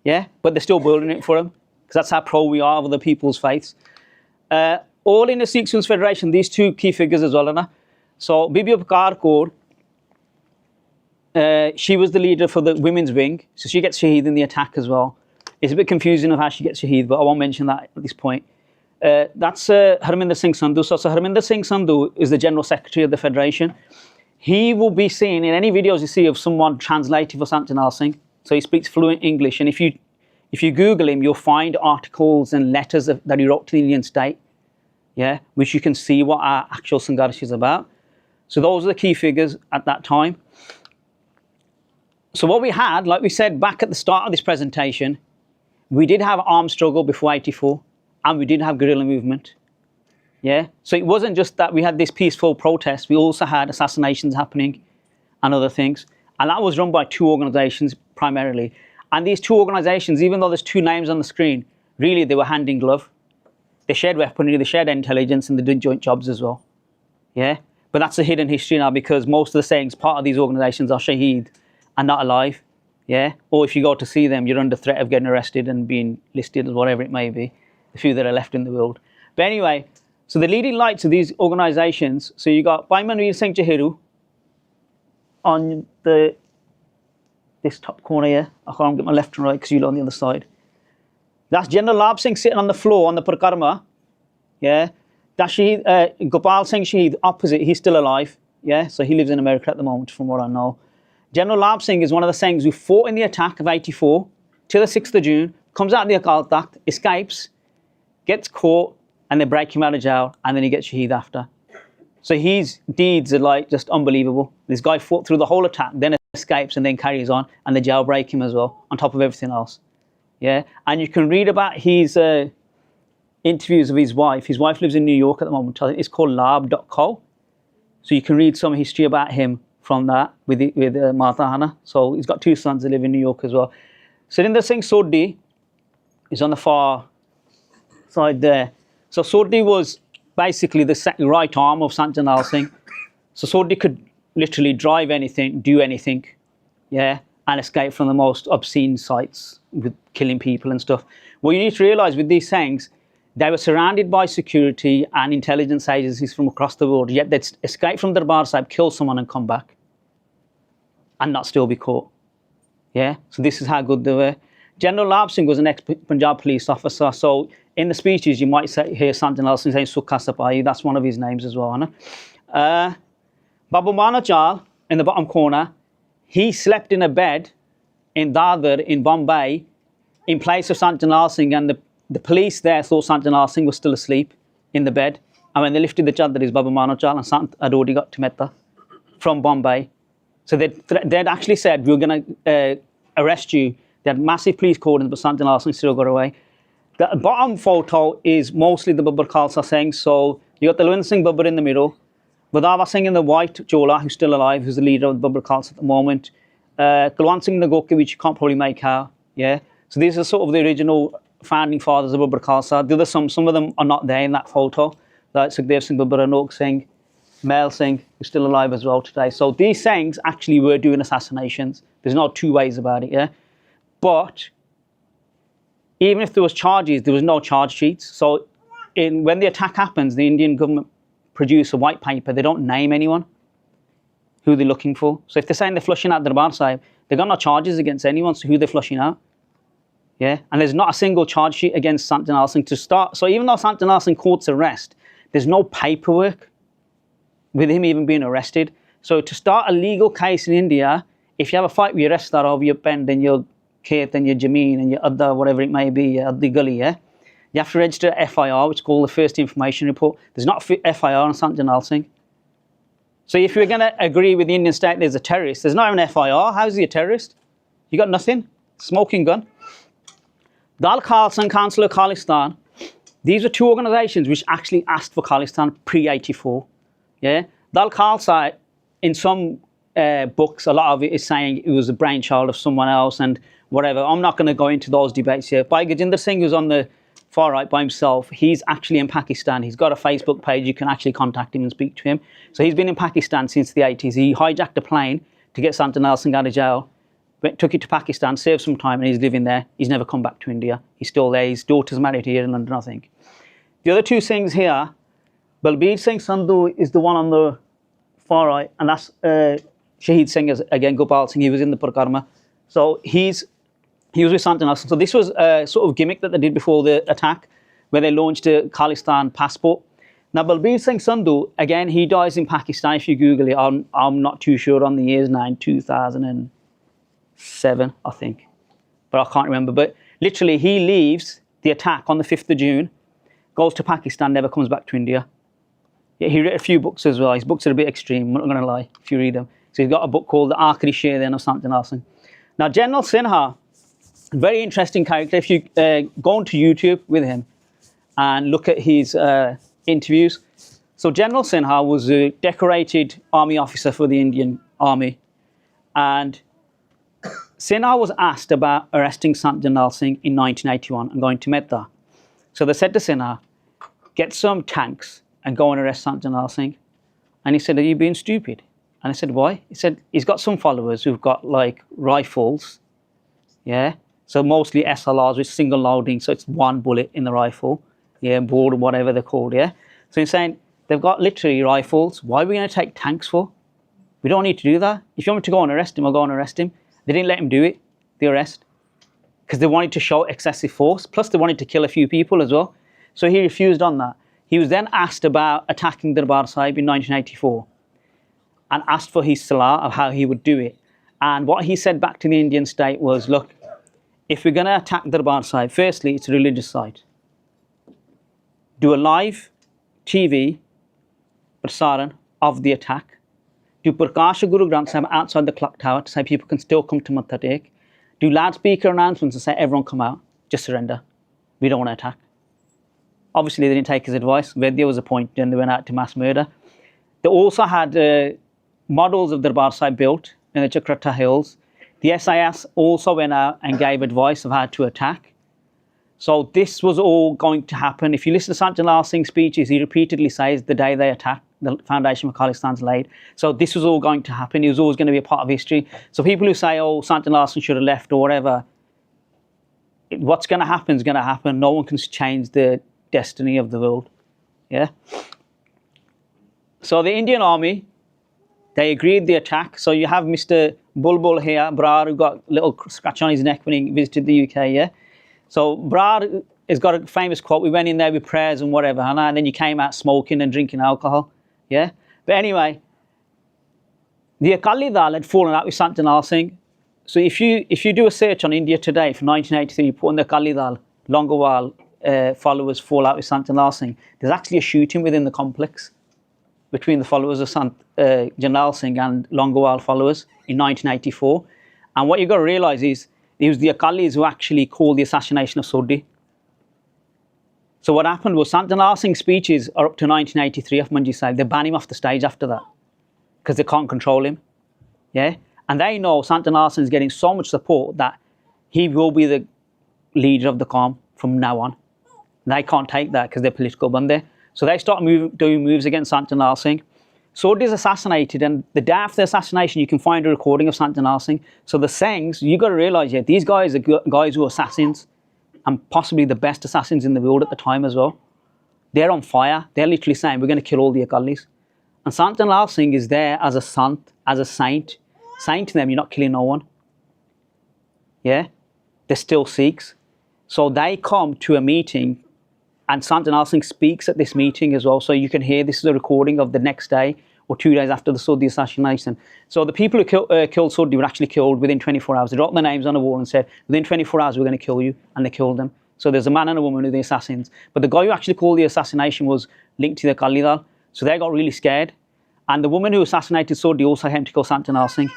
Speaker 1: yeah? But they're still building it for them, because that's how pro we are of other people's faiths. All in the Sikh Students Federation, these two key figures as well, na? So Bibi Upkar Kaur, she was the leader for the women's wing, so she gets shaheed in the attack as well. It's a bit confusing of how she gets shaheed, but I won't mention that at this point. That's Harjinder Singh Sandhu. So Harjinder Singh Sandhu is the General Secretary of the Federation. He will be seen in any videos you see of someone translating for Sant Jarnail Singh. So he speaks fluent English, and if you Google him, you'll find articles and letters that he wrote to the Indian state, yeah, which you can see what our actual Sangharsh is about. So those are the key figures at that time. So what we had, like we said back at the start of this presentation, we did have armed struggle before 84, and we did have guerrilla movement. Yeah, so it wasn't just that we had this peaceful protest, we also had assassinations happening and other things. And that was run by two organizations primarily. And these two organizations, even though there's two names on the screen, really they were hand in glove. They shared weaponry, they shared intelligence, and they did joint jobs as well. Yeah, but that's a hidden history now, because most of the sayings part of these organizations are shaheed and not alive. Yeah, or if you go to see them, you're under threat of getting arrested and being listed as whatever it may be, the few that are left in the world. But anyway, so the leading lights of these organizations, so you got Bhai Manveer Singh Chahiru on this top corner here. I can't get my left and right because you're on the other side. That's General Lab Singh sitting on the floor on the Parkarma. Yeah, that's Shaheed, Gopal Singh Shaheed opposite, he's still alive. Yeah, so he lives in America at the moment from what I know. General Lab Singh is one of the Singhs who fought in the attack of 84 till the 6th of June, comes out of the Akal Takht, escapes, gets caught, and they break him out of jail, and then he gets shaheed after. So his deeds are like just unbelievable. This guy fought through the whole attack, then escapes and then carries on, and they jailbreak him as well, on top of everything else. Yeah, and you can read about his interviews of his wife. His wife lives in New York at the moment. It's called lab.co. So you can read some history about him from that with Mata Hana. So he's got two sons that live in New York as well. Surinder Singh Sodhi is on the far side there. So Sodhi was basically the right arm of Sant Jarnail Singh. So Sodhi could literally drive anything, do anything, yeah, and escape from the most obscene sites with killing people and stuff. What you need to realise with these Singhs, they were surrounded by security and intelligence agencies from across the world, yet they'd escape from Darbar Sahib, kill someone and come back and not still be caught. Yeah, so this is how good they were. General Lab Singh was an ex-Punjab police officer, so in the speeches you might hear Sant Jarnail Singh saying Sukha Sipahi, that's one of his names as well. Baba Manachal, in the bottom corner, he slept in a bed in Dadar in Bombay in place of Sant Jarnail Singh, and the police there thought Sant Jarnail Singh was still asleep in the bed. And when they lifted the chadar, is Baba Manachal and Sant had already got to Metta from Bombay. So they'd actually said, we're going to arrest you. They had massive police cordons, but Sant Jarnail Singh still got away. The bottom photo is mostly the Babbar Khalsa Singh. So you got the Lwin Singh Babbar in the middle. Badava Singh in the white Chola, who's still alive, who's the leader of the Babbar Khalsa at the moment. Kulwant Singh Nagoke, which you can't probably make out. Yeah. So these are sort of the original founding fathers of Babbar Khalsa. The other, some of them are not there in that photo. Like Sukhdev Singh Babbar, Anog Singh, Mail Singh, who's still alive as well today. So these Singhs actually were doing assassinations. There's no two ways about it, yeah? But even if there was charges, there was no charge sheets. So when the attack happens, the Indian government produce a white paper. They don't name anyone who they're looking for. So if they're saying they're flushing out Darbar Sahib, they've got no charges against anyone, so who they're flushing out. Yeah, and there's not a single charge sheet against Sant Jarnail Singh to start. So even though Sant Jarnail Singh court's arrest, there's no paperwork with him even being arrested. So to start a legal case in India, if you have a fight with your Restar over your pen and your Khet and your Jameen and your Adda, whatever it may be, your Addi Gully, yeah, you have to register FIR, which is called the First Information Report. There's not FIR on Sant Jarnail Singh. So if you're going to agree with the Indian state there's a terrorist, there's not even FIR. How is he a terrorist? You got nothing. Smoking gun. Dal Khalsa and Council of Khalistan, these are two organizations which actually asked for Khalistan pre-84. Yeah? Dal Khalsa, in some books, a lot of it is saying it was a brainchild of someone else and whatever. I'm not going to go into those debates here. Bhai Harjinder Singh, who's on the far right by himself, he's actually in Pakistan. He's got a Facebook page. You can actually contact him and speak to him. So he's been in Pakistan since the 80s. He hijacked a plane to get Sant Jarnail Singh out of jail. Took it to Pakistan, saved some time, and he's living there. He's never come back to India. He's still there. His daughter's married here in London, I think. The other two Singhs here, Balbir Singh Sandhu is the one on the far right, and that's Shahid Singh, again, Gopal Singh. He was in the Parikrama. So he was with Sant Jarnail Singh. So this was a sort of gimmick that they did before the attack, where they launched a Khalistan passport. Now, Balbir Singh Sandhu, again, he dies in Pakistan. If you Google it, I'm not too sure on the years now, in 2007, I think, but I can't remember. But literally, he leaves the attack on the 5th of June, goes to Pakistan, never comes back to India. Yeah, he wrote a few books as well. His books are a bit extreme, I'm not going to lie, if you read them. So he's got a book called The Aakhri Sher of Sant Jarnail Singh. Now, Jarnail Sinha, very interesting character. If you go onto YouTube with him and look at his interviews. So Jarnail Sinha was a decorated army officer for the Indian Army, and Sinha was asked about arresting Sant Jarnail Singh in 1981 and going to Metta. So they said to Sinha, get some tanks and go and arrest Sant Jarnail Singh. And he said, are you being stupid? And I said, why? He said, he's got some followers who've got like rifles, yeah? So mostly SLRs with single loading, so it's one bullet in the rifle, yeah, board or whatever they're called, yeah? So he's saying, they've got literally rifles, why are we going to take tanks for? We don't need to do that. If you want me to go and arrest him, I'll go and arrest him. They didn't let him do it, the arrest, because they wanted to show excessive force. Plus, they wanted to kill a few people as well. So he refused on that. He was then asked about attacking Darbar Sahib in 1984 and asked for his salah of how he would do it. And what he said back to the Indian state was, look, if we're going to attack Darbar Sahib, firstly, it's a religious site. Do a live TV prasaran of the attack. Do Prakash Guru Granth Sahib outside the clock tower to say people can still come to Matha Tek. Do loudspeaker announcements and say everyone come out, just surrender. We don't want to attack. Obviously they didn't take his advice. Vedya was appointed and they went out to mass murder. They also had models of Darbar Sahib built in the Chakrata Hills. The SAS also went out and gave advice of how to attack. So this was all going to happen. If you listen to Sant Jarnail Singh's speeches, he repeatedly says the day they attack, the foundation for Khalistan's laid. So this was all going to happen. It was always going to be a part of history. So people who say, oh, Sant Jarnail Singh should have left or whatever, what's going to happen is going to happen. No one can change the destiny of the world. Yeah. So the Indian army, they agreed the attack. So you have Mr. Bulbul here, Brar, who got a little scratch on his neck when he visited the UK, yeah? So Brar has got a famous quote, we went in there with prayers and whatever, and then you came out smoking and drinking alcohol, yeah? But anyway, the Akali Dal had fallen out with Sant Jarnail Singh. So if you do a search on India today for 1983, you put in the Akali Dal, Longowal followers fall out with Sant Jarnail Singh, there's actually a shooting within the complex between the followers of Sant Jarnail Singh and Longowal followers in 1984. And what you've got to realise is it was the Akalis who actually called the assassination of Sodhi. So what happened was Sant Jarnail Singh's speeches are up to 1983 off Manji Sahib. They ban him off the stage after that because they can't control him. Yeah, and they know Sant Jarnail Singh is getting so much support that he will be the leader of the Qawm from now on. And they can't take that because they're political bande. So they start doing moves against Sant Jarnail Singh. Sodhi is assassinated, and the day after the assassination, you can find a recording of Sant Jarnail Singh. So the Singhs, you got to realise, yeah, these guys are guys who are assassins, and possibly the best assassins in the world at the time as well. They're on fire. They're literally saying, we're going to kill all the Akalis. And Sant Jarnail Singh is there as a Sant, as a saint, saying to them, you're not killing no one. Yeah? They're still Sikhs. So they come to a meeting, and Sant Jarnail Singh speaks at this meeting as well. So you can hear this is a recording of the next day or 2 days after the Sodhi assassination. So the people who killed Sodhi were actually killed within 24 hours. They dropped their names on a wall and said, within 24 hours, we're going to kill you. And they killed them. So there's a man and a woman who are the assassins. But the guy who actually called the assassination was linked to the Akali Dal. So they got really scared. And the woman who assassinated Sodhi also came to kill Sant Jarnail Singh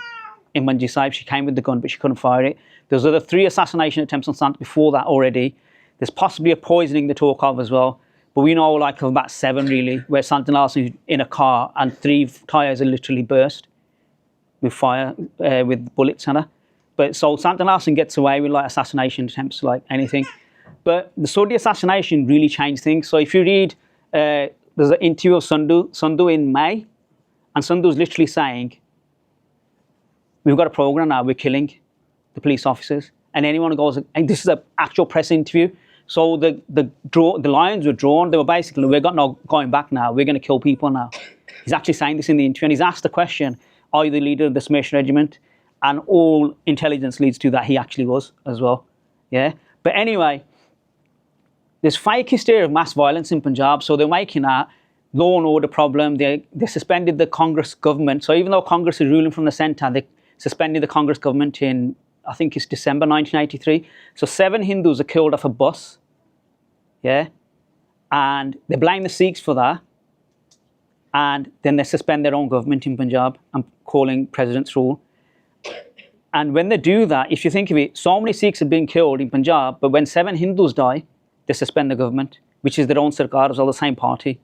Speaker 1: in Manji Sahib. She came with the gun, but she couldn't fire it. There's other 3 assassination attempts on Sant before that already. There's possibly a poisoning they talk of as well. But we know like of about 7 really, where Sant Jarnail Singh is in a car and 3 tyres are literally burst with fire, with bullets in her. But so Sant Jarnail Singh gets away with like assassination attempts like anything. But the Sodhi assassination really changed things. So if you read, there's an interview of Sandhu in May, and Sandhu's literally saying, we've got a program now, we're killing the police officers. And anyone who goes, and this is an actual press interview. So the lines were drawn. They were basically, we've got no going back now. We're going to kill people now. He's actually saying this in the interview. And he's asked the question, are you the leader of the Smash Regiment? And all intelligence leads to that he actually was as well. Yeah. But anyway, there's fake hysteria of mass violence in Punjab. So they're making that law and order problem. They suspended the Congress government. So even though Congress is ruling from the centre, they suspended the Congress government in, I think it's December 1983. So 7 Hindus are killed off a bus. Yeah. And they blame the Sikhs for that. And then they suspend their own government in Punjab and calling president's rule. And when they do that, if you think of it, so many Sikhs have been killed in Punjab, but when 7 Hindus die, they suspend the government, which is their own Sarkar as well, the same party.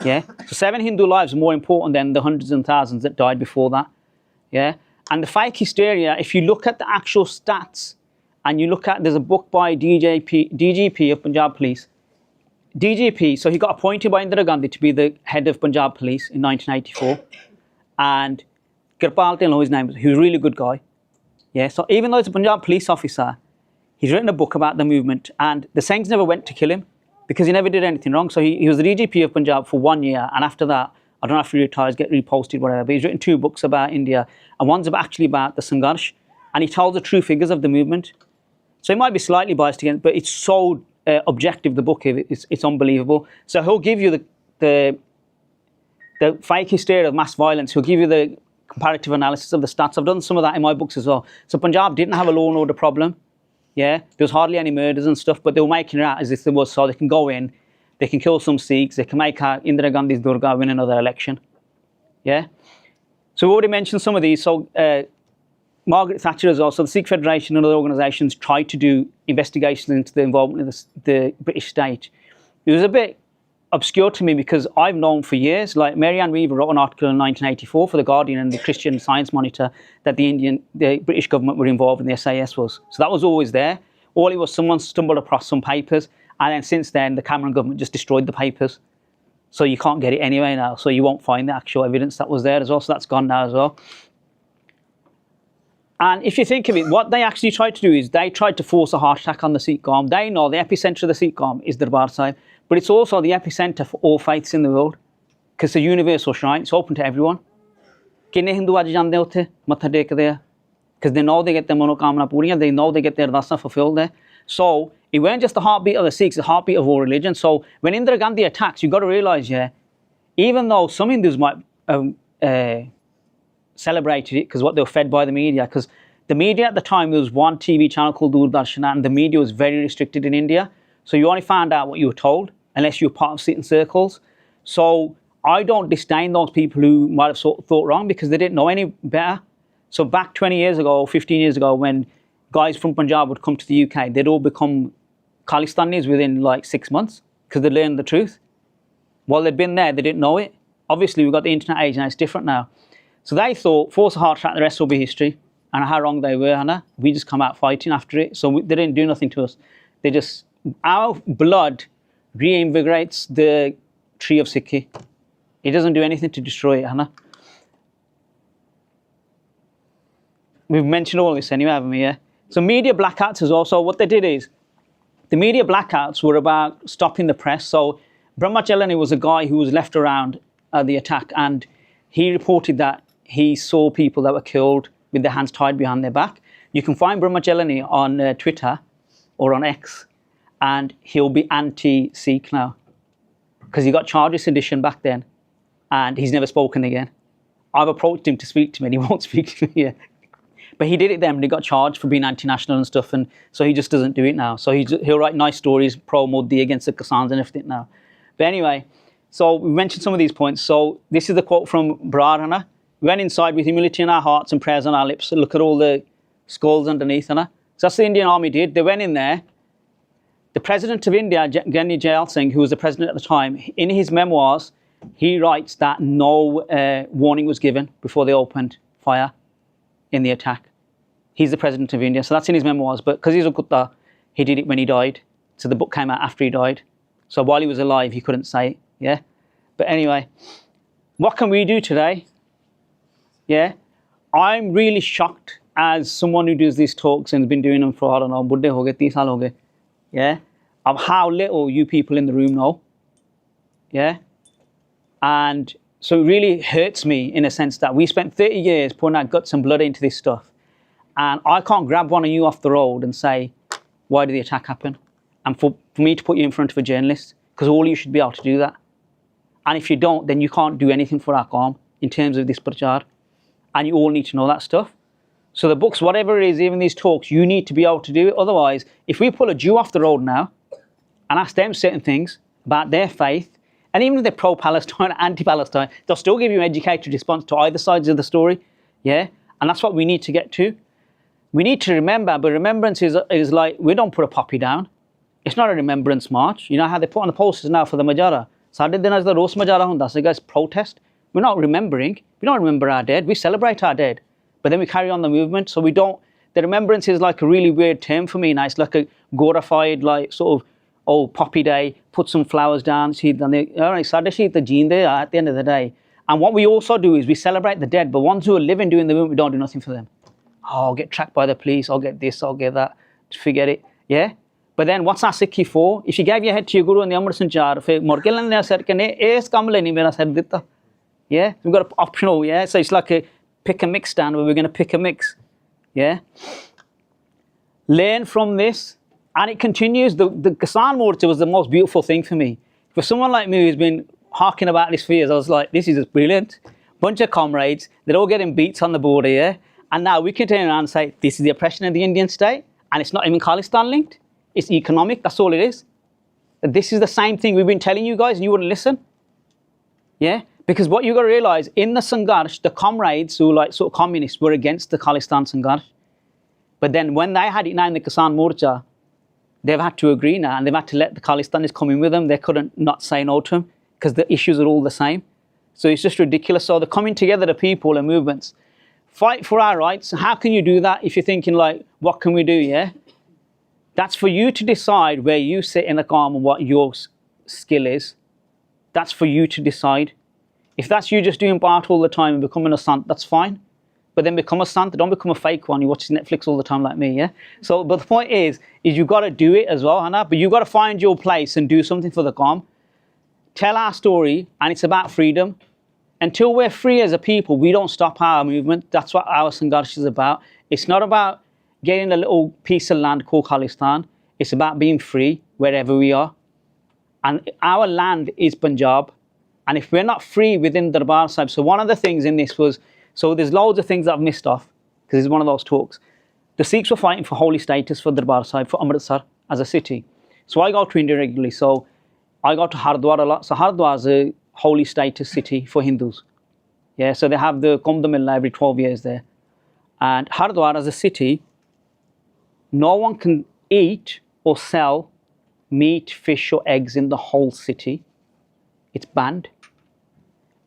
Speaker 1: Yeah. So 7 Hindu lives are more important than the hundreds and thousands that died before that. Yeah. And the fake hysteria, if you look at the actual stats, and you look at, there's a book by DGP of Punjab Police. DGP, so he got appointed by Indira Gandhi to be the head of Punjab Police in 1984. And Kirpal Thill, his name, he was a really good guy. Yeah, so even though he's a Punjab police officer, he's written a book about the movement, and the Singhs never went to kill him because he never did anything wrong. So he was the DGP of Punjab for 1 year, and after that, I don't know if he retires, get reposted, whatever, but he's written 2 books about India, and one's actually about the Sangharsh, and he tells the true figures of the movement. So he might be slightly biased against, but it's so objective, the book, it's unbelievable. So he'll give you the fake hysteria of mass violence, he'll give you the comparative analysis of the stats. I've done some of that in my books as well. So Punjab didn't have a law and order problem. Yeah, there was hardly any murders and stuff, but they were making it out as if there was, so they can go in, they can kill some Sikhs, they can make out Indira Gandhi's Durga win another election. Yeah. So we already mentioned some of these. So Margaret Thatcher as well. So the Sikh Federation and other organisations tried to do investigations into the involvement of the British state. It was a bit obscure to me because I've known for years, like Mary Ann Weaver wrote an article in 1984 for The Guardian and the Christian Science Monitor that the British government were involved in the SAS was. So that was always there. All it was, someone stumbled across some papers, and then since then the Cameron government just destroyed the papers. So you can't get it anyway now. So you won't find the actual evidence that was there as well. So that's gone now as well. And if you think of it, what they actually tried to do is they tried to force a heart attack on the Sikh Qawm. They know the epicentre of the Sikh Qawm is Darbar Sahib, but it's also the epicentre for all faiths in the world because it's a universal shrine. It's open to everyone. Kinne Hindu aaj jande utthe matha tekde a because they know they get their monokamana puriyan, they know they get their ardasa fulfilled there. So it weren't just the heartbeat of the Sikhs, the heartbeat of all religion. So when Indira Gandhi attacks, you've got to realise, yeah, even though some Hindus might celebrated it because what they were fed by the media. Because the media at the time, there was one TV channel called Doordarshan, and the media was very restricted in India. So you only found out what you were told unless you were part of certain circles. So I don't disdain those people who might have thought wrong because they didn't know any better. So back 20 years ago, 15 years ago, when guys from Punjab would come to the UK, they'd all become Khalistanis within like 6 months because they learned the truth. While they'd been there, they didn't know it. Obviously, we've got the internet age and it's different now. So they thought, force a hard track, the rest will be history. And how wrong they were, Hannah. We just come out fighting after it. So they didn't do nothing to us. They just, our blood reinvigorates the tree of Sikhi. It doesn't do anything to destroy it, Hannah. We've mentioned all this anyway, haven't we? Yeah. So media blackouts is also, what they did is, the media blackouts were about stopping the press. So Brahmachalani was a guy who was left around the attack, and he reported that he saw people that were killed with their hands tied behind their back. You can find Brahmachalani on Twitter or on X, and he'll be anti-Sikh now because he got charged with sedition back then, and he's never spoken again. I've approached him to speak to me, and he won't speak to me yet. But he did it then, and he got charged for being anti-national and stuff, and so he just doesn't do it now. So he'll write nice stories pro-Modi against the Kisans and everything now. But anyway, so we mentioned some of these points. So this is the quote from Brahana. We went inside with humility in our hearts and prayers on our lips. Look at all the skulls underneath. So that's the Indian Army did. They went in there. The President of India, Jarnail Singh, who was the President at the time, in his memoirs, he writes that no warning was given before they opened fire in the attack. He's the President of India, so that's in his memoirs. But because he's a Kutta, he did it when he died. So the book came out after he died. So while he was alive, he couldn't say it. Yeah. But anyway, what can we do today? Yeah. I'm really shocked as someone who does these talks and has been doing them for, I don't know, buddhe ho gaye, 30 saal ho gaye. Yeah. Of how little you people in the room know. Yeah. And so it really hurts me in a sense that we spent 30 years putting our guts and blood into this stuff. And I can't grab one of you off the road and say, why did the attack happen? And for me to put you in front of a journalist, because all you should be able to do that. And if you don't, then you can't do anything for our Qawm in terms of this Parchar. And you all need to know that stuff. So the books, whatever it is, even these talks, you need to be able to do it. Otherwise, if we pull a Jew off the road now and ask them certain things about their faith, and even if they're pro-Palestine, anti-Palestine, they'll still give you an educated response to either sides of the story. Yeah? And that's what we need to get to. We need to remember, but remembrance is like, we don't put a poppy down. It's not a remembrance march. You know how they put on the posters now for the Majara? Sadhe din as the Ros Majara hunda, so guys protest. We're not remembering. We don't remember our dead. We celebrate our dead. But then we carry on the movement. So we don't, the remembrance is like a really weird term for me now. It's like a glorified, like sort of, oh, poppy day, put some flowers down. All right, Sadhe the gene there at the end of the day. And what we also do is we celebrate the dead, but ones who are living doing the movement, we don't do nothing for them. Oh, I'll get tracked by the police. I'll get this, I'll get that. Just forget it. Yeah? But then what's our Sikhi for? If you gave your head to your Guru and the Amr Sanchar, yeah? We've got an optional, yeah? So it's like a pick a mix stand where we're going to pick a mix. Yeah? Learn from this. And it continues. The Kisan Morcha was the most beautiful thing for me. For someone like me who's been harking about this for years, I was like, this is just brilliant. Bunch of comrades, they're all getting beats on the border, yeah? And now we can turn around and say, this is the oppression of the Indian state, and it's not even Khalistan linked. It's economic, that's all it is. This is the same thing we've been telling you guys, and you wouldn't listen. Yeah? Because what you've got to realise, in the Sangharsh, the comrades who like sort of communists were against the Khalistan Sangharsh. But then when they had it now in the Kisan Morcha, they've had to agree now, and they've had to let the Khalistanis come in with them. They couldn't not say no to them, because the issues are all the same. So it's just ridiculous. So they're coming together, the people and movements. Fight for our rights. How can you do that if you're thinking like, what can we do, yeah? That's for you to decide where you sit in the Qawm and what your skill is. That's for you to decide. If that's you just doing Bart all the time and becoming a Sant, that's fine. But then become a Sant, don't become a fake one who watches Netflix all the time like me, yeah? So, but the point is you've got to do it as well, Hannah, but you've got to find your place and do something for the Qawm. Tell our story, and it's about freedom. Until we're free as a people, we don't stop our movement. That's what our Sangharsh is about. It's not about getting a little piece of land called Khalistan. It's about being free wherever we are. And our land is Punjab. And if we're not free within Darbar Sahib, so one of the things in this was, so there's loads of things that I've missed off, because it's one of those talks. The Sikhs were fighting for holy status for Darbar Sahib, for Amritsar as a city. So I go to India regularly, so I go to Hardwar a lot. So Hardwar is a holy status city for Hindus. Yeah, so they have the Kumbh Mela every 12 years there. And Hardwar as a city, no one can eat or sell meat, fish or eggs in the whole city. It's banned.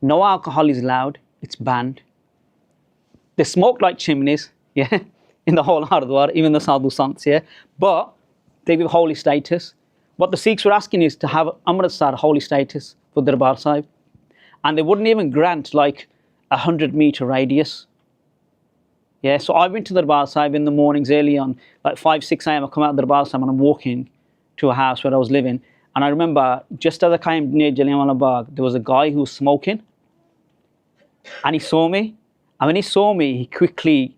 Speaker 1: No alcohol is allowed. It's banned. They smoke like chimneys, yeah, in the whole Hardwar, even the Sadhu Sants, yeah. But they give holy status. What the Sikhs were asking is to have Amritsar holy status for Darbar Sahib. And they wouldn't even grant like 100-meter radius. Yeah, so I went to Darbar Sahib in the mornings early on, like 5, 6 a.m. I come out of Darbar Sahib and I'm walking to a house where I was living. And I remember just as I came near Jallianwala Bagh, there was a guy who was smoking. And he saw me. And when he saw me, he quickly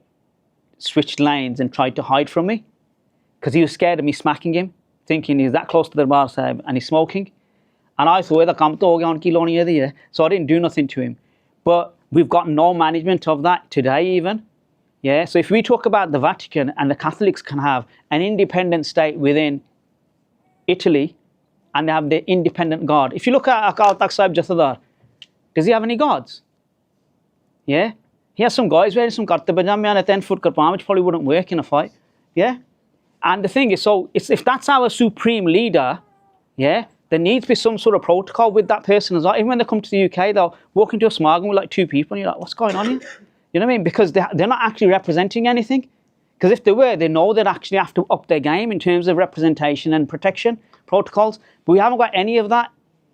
Speaker 1: switched lanes and tried to hide from me. Because he was scared of me smacking him, thinking he's that close to Darbar Sahib and he's smoking. And I thought, so I didn't do nothing to him. But we've got no management of that today even. Yeah, so if we talk about the Vatican and the Catholics can have an independent state within Italy and they have their independent God. If you look at Akal Takht Sahib Jathadar, does he have any gods? Yeah, he has some guys wearing some karta pajama and a 10-foot kirpan, which probably wouldn't work in a fight. Yeah, and the thing is, so if that's our supreme leader, yeah, there needs to be some sort of protocol with that person as well. Even when they come to the UK, they'll walk into a smartphone with like 2 people and you're like, what's going on here? You know what I mean? Because they're not actually representing anything. Because if they were, they know they'd actually have to up their game in terms of representation and protection protocols. But we haven't got any of that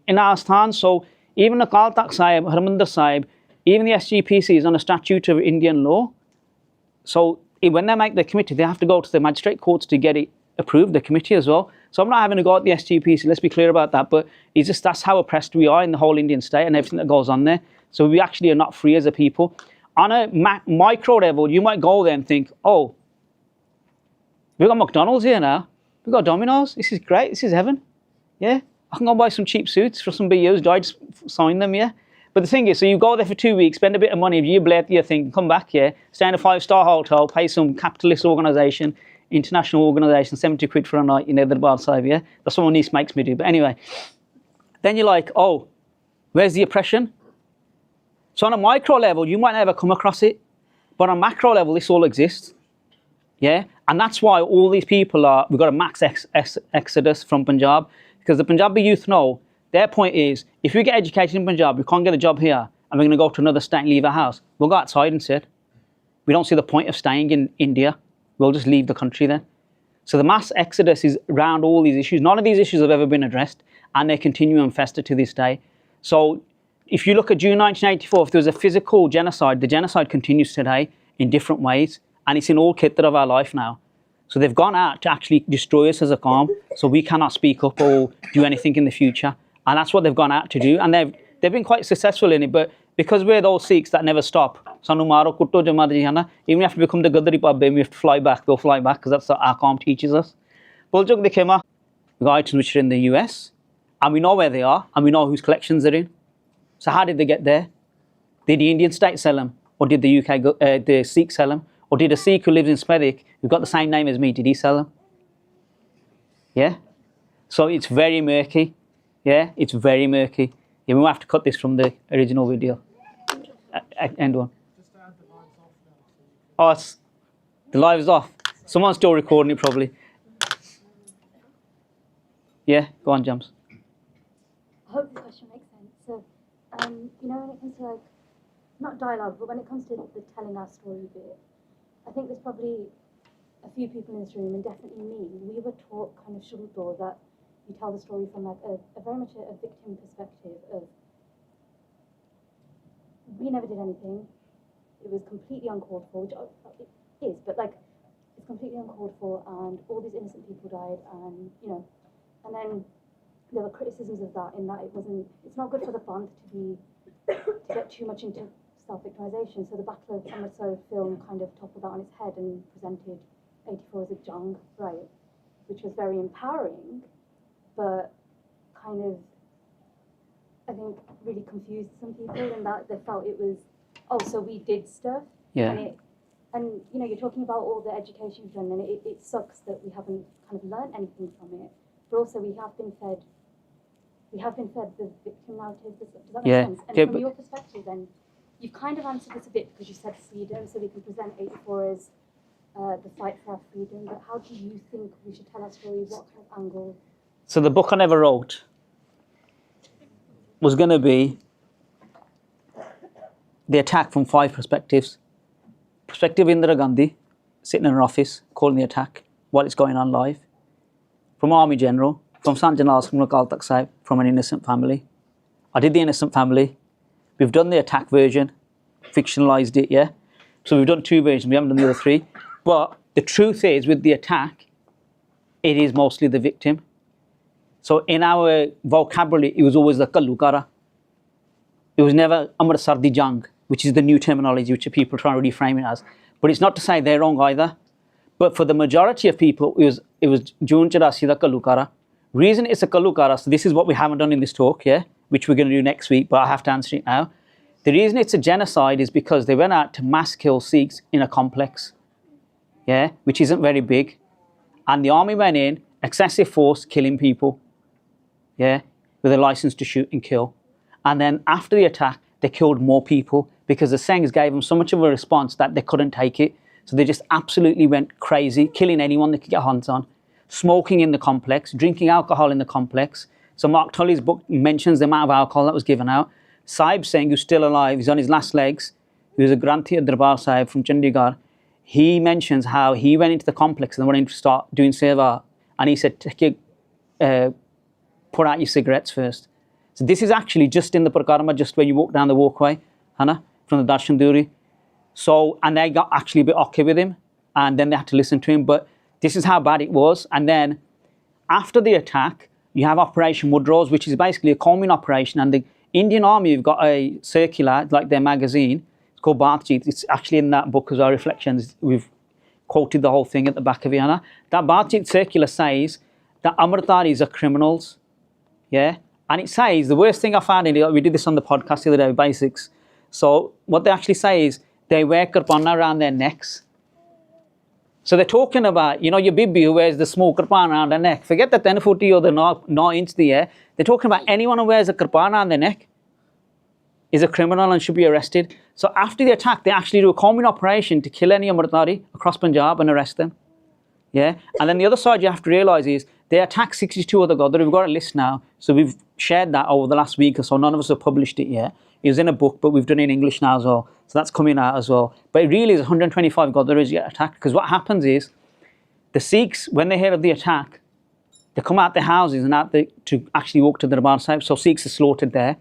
Speaker 1: in our stance. So even Akal Takht Sahib, Harjinder Sahib, even the SGPC is on a statute of Indian law. So when they make the committee, they have to go to the magistrate courts to get it approved, the committee as well. So I'm not having a go at the SGPC, let's be clear about that. But it's just that's how oppressed we are in the whole Indian state and everything that goes on there. So we actually are not free as a people. On a micro level, you might go there and think, oh, we've got McDonald's here now. We've got Domino's. This is great. This is heaven. Yeah. I can go buy some cheap suits for some BUs. Do I just sign them? Yeah. But the thing is, so you go there for 2 weeks, spend a bit of money, you blare your thing, come back here, stay in a 5-star hotel, pay some capitalist organisation, international organisation, 70 quid for a night in Darbar Sahib, yeah? That's what my niece makes me do. But anyway, then you're like, oh, where's the oppression? So on a micro level, you might never come across it. But on a macro level, this all exists. Yeah? And that's why all these people we've got a max exodus from Punjab. Because the Punjabi youth know, their point is, if we get educated in Punjab, we can't get a job here, and we're going to go to another state and leave our house, we'll go outside instead. We don't see the point of staying in India. We'll just leave the country then. So the mass exodus is around all these issues. None of these issues have ever been addressed, and they continue and fester to this day. So if you look at June 1984, if there was a physical genocide, the genocide continues today in different ways, and it's in all khitra of our life now. So they've gone out to actually destroy us as a Qawm, so we cannot speak up or do anything in the future. And that's what they've gone out to do. And they've been quite successful in it. But because we're those Sikhs that never stop, even if we have to become the Gadari Pabbe, we have to fly back, they'll fly back, because that's what our Qawm teaches us. We got items which are in the US, and we know where they are, and we know whose collections they're in. So how did they get there? Did the Indian state sell them? Or did the the Sikhs sell them? Or did a Sikh who lives in Smethwick, who's got the same name as me, did he sell them? Yeah? So it's very murky. Yeah? It's very murky. Yeah, we might have to cut this from the original video. End one.
Speaker 2: Just add the lives off now.
Speaker 1: Oh, the live is off. Someone's still recording it probably. Yeah? Go on, Jams.
Speaker 3: I hope the question makes sense. So, you know, when it comes to like, not dialogue, but when it comes to the telling our story bit, I think there's probably a few people in this room, and definitely me, we were taught kind of shurto that you tell the story from like a very much a victim perspective of, we never did anything, it was completely uncalled for, which it is, but like, it's completely uncalled for, and all these innocent people died, and you know, and then there were criticisms of that in that it's not good for the font to get too much into self-victimization. So the Battle of Amritsar film kind of toppled that on its head and presented 84 as a jung, right, which was very empowering, but kind of I think, really confused some people in that they felt it was, oh, so we did stuff.
Speaker 1: Yeah.
Speaker 3: And you know, you're talking about all the education you've done, and it sucks that we haven't kind of learned anything from it. But also, we have been fed the victim narrative. Does that make sense? And from your perspective, then, you've kind of answered this a bit because you said freedom, so we can present 84 as the fight for our freedom. But how do you think we should tell our story? What kind of angle?
Speaker 1: So the book I never wrote was going to be the attack from 5 perspectives. Perspective Indira Gandhi, sitting in her office, calling the attack while it's going on live. From Army General, from Sant, from Anandpur Sahib, from an innocent family. I did the innocent family. We've done the attack version, fictionalized it, yeah? So we've done 2 versions, we haven't done the other 3. But the truth is, with the attack, it is mostly the victim. So in our vocabulary, it was always the Kallukara. It was never Amar Sardi Jang, which is the new terminology which people try to reframe it as. But it's not to say they're wrong either. But for the majority of people, it was June Chirasi the Kallukara. Reason it's a Kallukara, so this is what we haven't done in this talk, yeah, which we're going to do next week, but I have to answer it now. The reason it's a genocide is because they went out to mass kill Sikhs in a complex, yeah, which isn't very big. And the army went in, excessive force, killing people, yeah, with a license to shoot and kill. And then after the attack, they killed more people because the Singhs gave them so much of a response that they couldn't take it. So they just absolutely went crazy, killing anyone they could get hands on, smoking in the complex, drinking alcohol in the complex. So Mark Tully's book mentions the amount of alcohol that was given out. Sahib Singh, who's still alive, he's on his last legs, who's a Granthi at Darbar Sahib from Chandigarh, he mentions how he went into the complex and they wanted to start doing seva. And he said, put out your cigarettes first. So this is actually just in the Parkarma, just where you walk down the walkway, Hannah, from the Darshan Duri. So, and they got actually a bit okay with him, and then they had to listen to him. But this is how bad it was. And then after the attack, you have Operation Woodrose, which is basically a combing operation. And the Indian Army have got a circular, like their magazine. It's called Bhatjit. It's actually in that book as our reflections. We've quoted the whole thing at the back of it, Hannah. That Bhatjit circular says that Amritaris are criminals. Yeah. And it says, the worst thing I found in it, we did this on the podcast the other day, Basics. So what they actually say is, they wear kirpana around their necks. So they're talking about, you know, your bibi who wears the small kirpan around her neck. Forget the 10 footy or the 9 inch the air. They're talking about anyone who wears a kirpan around their neck is a criminal and should be arrested. So after the attack, they actually do a combing operation to kill any Amritari across Punjab and arrest them. Yeah. And then the other side you have to realise is they attacked 62 other Godhar. We've got a list now. So we've shared that over the last week or so. None of us have published it yet. It was in a book, but we've done it in English now as well. So that's coming out as well. But it really is 125 Godharas get attacked. Because what happens is, the Sikhs, when they hear of the attack, they come out their houses and out to actually walk to the Darbar Sahib. So Sikhs are slaughtered there.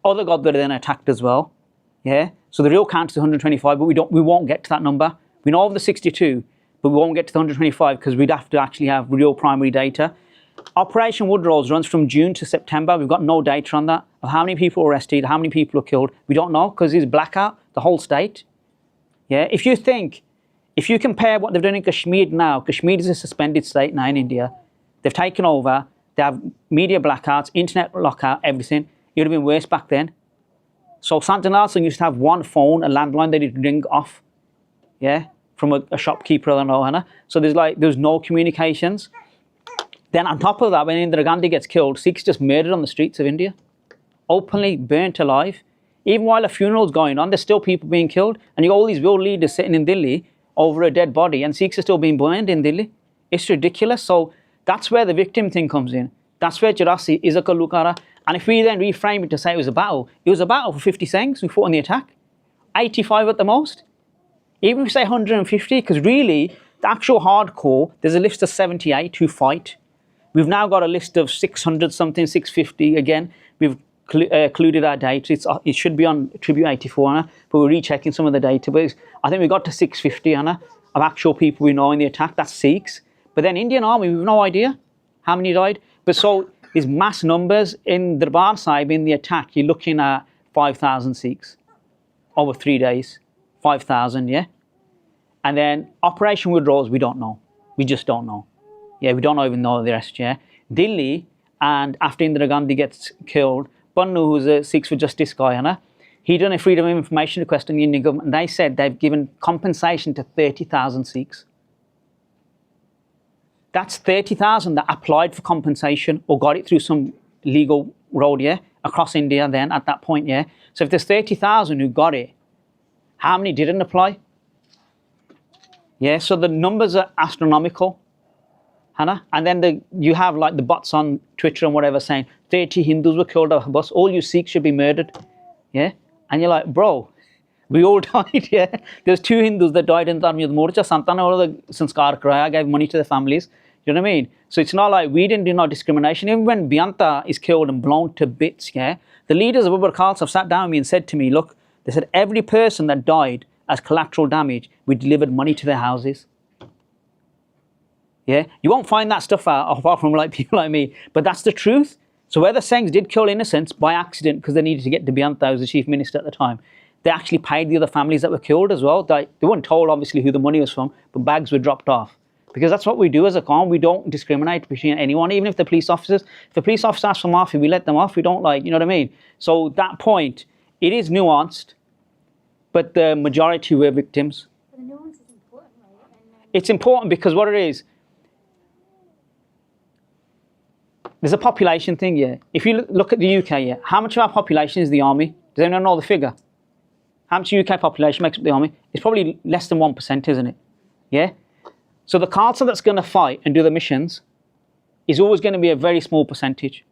Speaker 1: Other Godhar are then attacked as well. Yeah. So the real count is 125, but we won't get to that number. We know of the 62, but we won't get to the 125 because we'd have to actually have real primary data. Operation Woodrose runs from June to September. We've got no data on that, of how many people were arrested, how many people were killed. We don't know because it's blackout, the whole state. Yeah, if you compare what they've done in Kashmir now, Kashmir is a suspended state now in India. They've taken over, they have media blackouts, internet lockout, everything. It would have been worse back then. So Sant used to have one phone, a landline that he'd ring off, yeah, from a shopkeeper, I don't know, Hannah. So there's no communications. Then on top of that, when Indira Gandhi gets killed, Sikhs just murdered on the streets of India. Openly burnt alive. Even while a funeral's going on, there's still people being killed. And you got all these world leaders sitting in Delhi over a dead body, and Sikhs are still being burned in Delhi. It's ridiculous. So that's where the victim thing comes in. That's where Chirasi is a Kallukara. And if we then reframe it to say it was a battle for 50 Singhs who fought in the attack. 85 at the most. Even if we say 150, because really, the actual hardcore, there's a list of 78 who fight. We've now got a list of 600 something, 650 again. We've included our data. It should be on Tribute 84, Anna, but we're rechecking some of the data. But I think we got to 650, Anna, of actual people we know in the attack. That's Sikhs. But then Indian Army, we've no idea how many died. But so these mass numbers in Darbar Sahib in the attack, you're looking at 5,000 Sikhs over 3 days. 5,000, yeah? And then Operation Woodrose, we don't know. We just don't know. Yeah, we don't even know the rest, yeah? Delhi, and after Indira Gandhi gets killed, Pannu, who's a Sikhs for Justice guy, he done a freedom of information request on the Indian government, and they said they've given compensation to 30,000 Sikhs. That's 30,000 that applied for compensation or got it through some legal road, yeah, across India then at that point, yeah. So if there's 30,000 who got it, how many didn't apply? Yeah, so the numbers are astronomical, Hannah. And then you have like the bots on Twitter and whatever saying 30 Hindus were killed off a bus, all you Sikhs should be murdered, yeah. And you're like, bro, we all died, yeah. There's 2 Hindus that died in the army of the Morcha. Sant ne all the sanskar karaya, gave money to the families. You know what I mean? So it's not like we didn't do no discrimination. Even when Bianta is killed and blown to bits, yeah, the leaders of Khalsa have sat down with me and said to me, look, they said every person that died as collateral damage, we delivered money to their houses. Yeah, you won't find that stuff out apart from like people like me, but that's the truth. So where the Singhs did kill innocents by accident because they needed to get to Bianta, who was the chief minister at the time, they actually paid the other families that were killed as well. They weren't told obviously who the money was from, but bags were dropped off. Because that's what we do as a Qawm. We don't discriminate between anyone, even if the police officers. If the police officer asks for mafi, we let them off. We don't like, you know what I mean? So that point, it is nuanced, but the majority were victims.
Speaker 3: But the nuance is important, right?
Speaker 1: It's important because what it is, there's a population thing, yeah. If you look at the UK, yeah, how much of our population is the army? Does anyone know the figure? How much UK population makes up the army? It's probably less than 1%, isn't it? Yeah? So the Khalsa that's going to fight and do the missions is always going to be a very small percentage.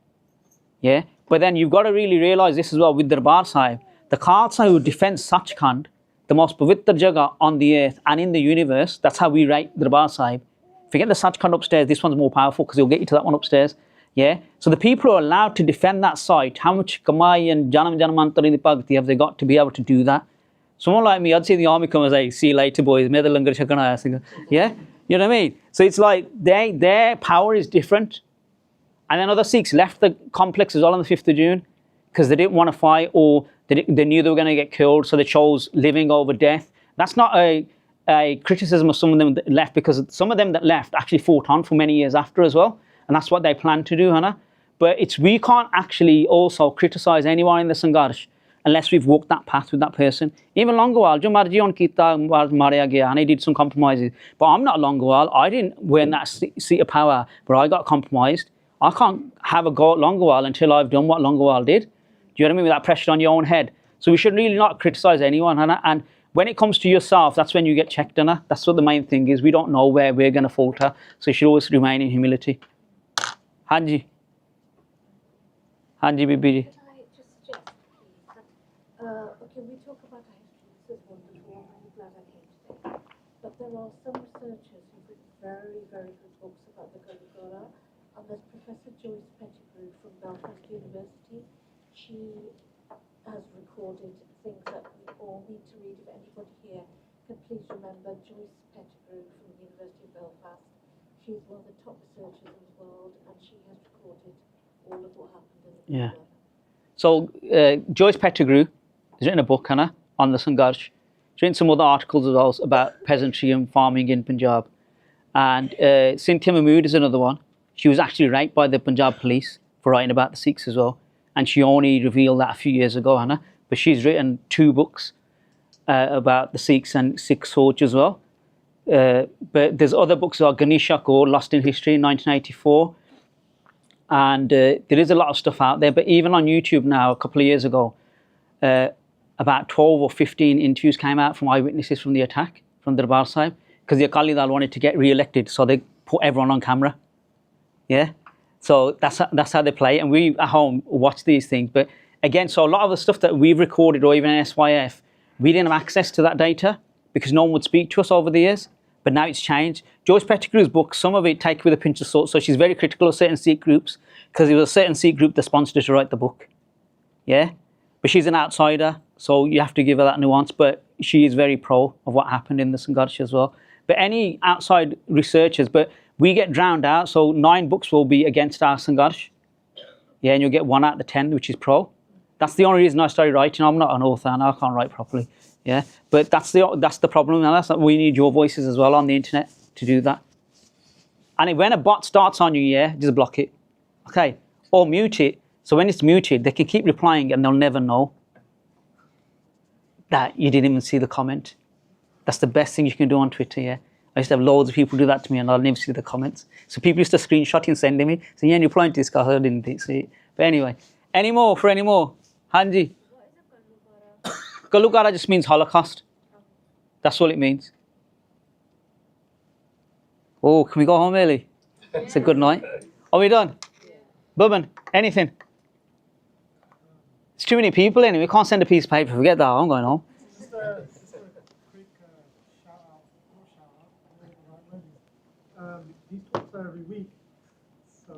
Speaker 1: Yeah? But then you've got to really realise this as well with Darbar Sahib. The Khalsa who defends Sachkhand, the most pavitra jaga on the earth and in the universe, that's how we rate Darbar Sahib. Forget the Sachkhand upstairs, this one's more powerful because it'll get you to that one upstairs. Yeah? So the people who are allowed to defend that site, how much kamai and janam janamantari bhakti have they got to be able to do that? Someone like me, I'd see the army come and say, see you later boys, may the langar chakana. Yeah? You know what I mean? So it's like their power is different. And then other Sikhs left the complex as well on the 5th of June because they didn't want to fight or they knew they were going to get killed, so they chose living over death. That's not a criticism of some of them that left, because some of them that left actually fought on for many years after as well. And that's what they plan to do, Hannah. But we can't actually also criticise anyone in the Sangharsh unless we've walked that path with that person. Even Longowal, jo marji on kita marya gaya, and he did some compromises. But I'm not Longowal. I didn't win that seat of power, but I got compromised. I can't have a go at Longowal until I've done what Longowal did. Do you know what I mean? With that pressure on your own head. So we should really not criticise anyone, Hannah. And when it comes to yourself, that's when you get checked, Hannah. That's what the main thing is. We don't know where we're going to falter. So you should always remain in humility. Hanji. Hanji, Bibi ji.
Speaker 4: Okay, we talk about our history, this is wonderful, I'm glad I came today. But there are some researchers who've written very, very good books about the Gurukara, and there's Professor Joyce Pettigrew from Belfast University. She has recorded things that we all need to read. If anybody here can please remember Joyce Pettigrew from the University of Belfast. She's one of the top researchers in the world, and she has recorded all of what happened in the
Speaker 1: Yeah. So Joyce Pettigrew has written a book, Hannah, on the Sangharsh. She's written some other articles as well about peasantry and farming in Punjab. And Cynthia Mahmood is another one. She was actually raped by the Punjab police for writing about the Sikhs as well. And she only revealed that a few years ago, Hannah. But she's written 2 books about the Sikhs and Sikh soldiers as well. But there's other books about Ganesha Kaur, Lost in History in 1984. And there is a lot of stuff out there. But even on YouTube now, a couple of years ago, about 12 or 15 interviews came out from eyewitnesses from the attack, from the Darbar Sahib, because the Akali Dal wanted to get re-elected, so they put everyone on camera. Yeah? So that's how they play. And we at home watch these things. But again, so a lot of the stuff that we've recorded, or even in SYF, we didn't have access to that data because no one would speak to us over the years. But now it's changed. Joyce Pettigrew's book, some of it take with a pinch of salt. So she's very critical of certain Sikh groups because it was a certain Sikh group that sponsored her to write the book. Yeah? But she's an outsider, so you have to give her that nuance. But she is very pro of what happened in the Sangharsh as well. But any outside researchers, but we get drowned out. So 9 books will be against our Sangharsh. Yeah, and you'll get 1 out of the 10, which is pro. That's the only reason I started writing. I'm not an author and I can't write properly. Yeah, but that's the problem. And we need your voices as well on the internet to do that. And when a bot starts on you, yeah, just block it. Okay, or mute it. So when it's muted, they can keep replying and they'll never know that you didn't even see the comment. That's the best thing you can do on Twitter, yeah. I used to have loads of people do that to me and I'll never see the comments. So people used to screenshot and send me, saying, yeah, you're replying to this guy, I didn't see it. But anyway, any more? Hanji? Kalukara just means Holocaust. That's all it means. Oh, can we go home early? It's a good night. Are we done? Bubban, anything? It's too many people anyway. We can't send a piece of paper. Forget that. I'm going home.
Speaker 2: Just a quick shout out, not shout out, these talks are every week, so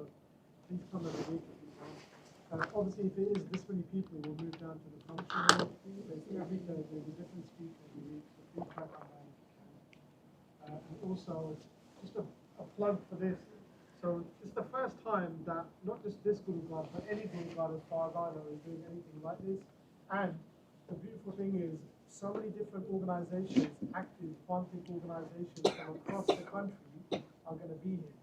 Speaker 2: please come every week if you can. Obviously, if it is this many people, we'll move down to the function. Every Thursday, there's a different speaker every week, so please come down if you can. And also, just a plug for this. So it's the first time that not just this Guru God, but any Guru God, as far as I know, is doing anything like this. And the beautiful thing is, so many different organizations, active, quantic organizations from across the country are going to be here,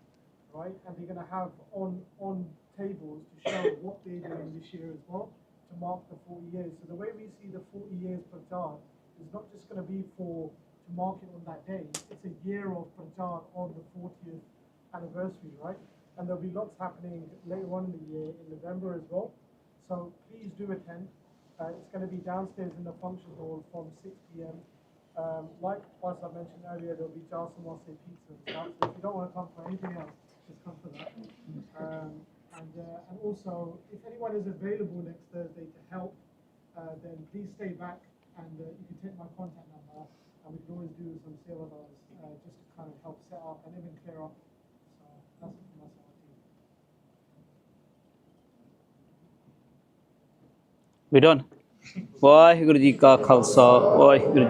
Speaker 2: right? And they're going to have on tables to show what they're doing this year as well, to mark the 40 years. So the way we see the 40 years Parchar is not just going to be to mark it on that day. It's a year of Parchar on the 40th anniversary, right? And there'll be lots happening later on in the year in November as well. So please do attend. It's going to be downstairs in the function hall from 6 p.m. Like I mentioned earlier, there'll be jar samosa, pizza and stuff. So if you don't want to come for anything else, just come for that. And also, if anyone is available next Thursday to help, then please stay back and you can take my contact number and we can always do some seminars just to kind of help set up and even clear up. That's it from myself.
Speaker 1: We're done. Why, Guruji Ka Khalsa, Why, Guruji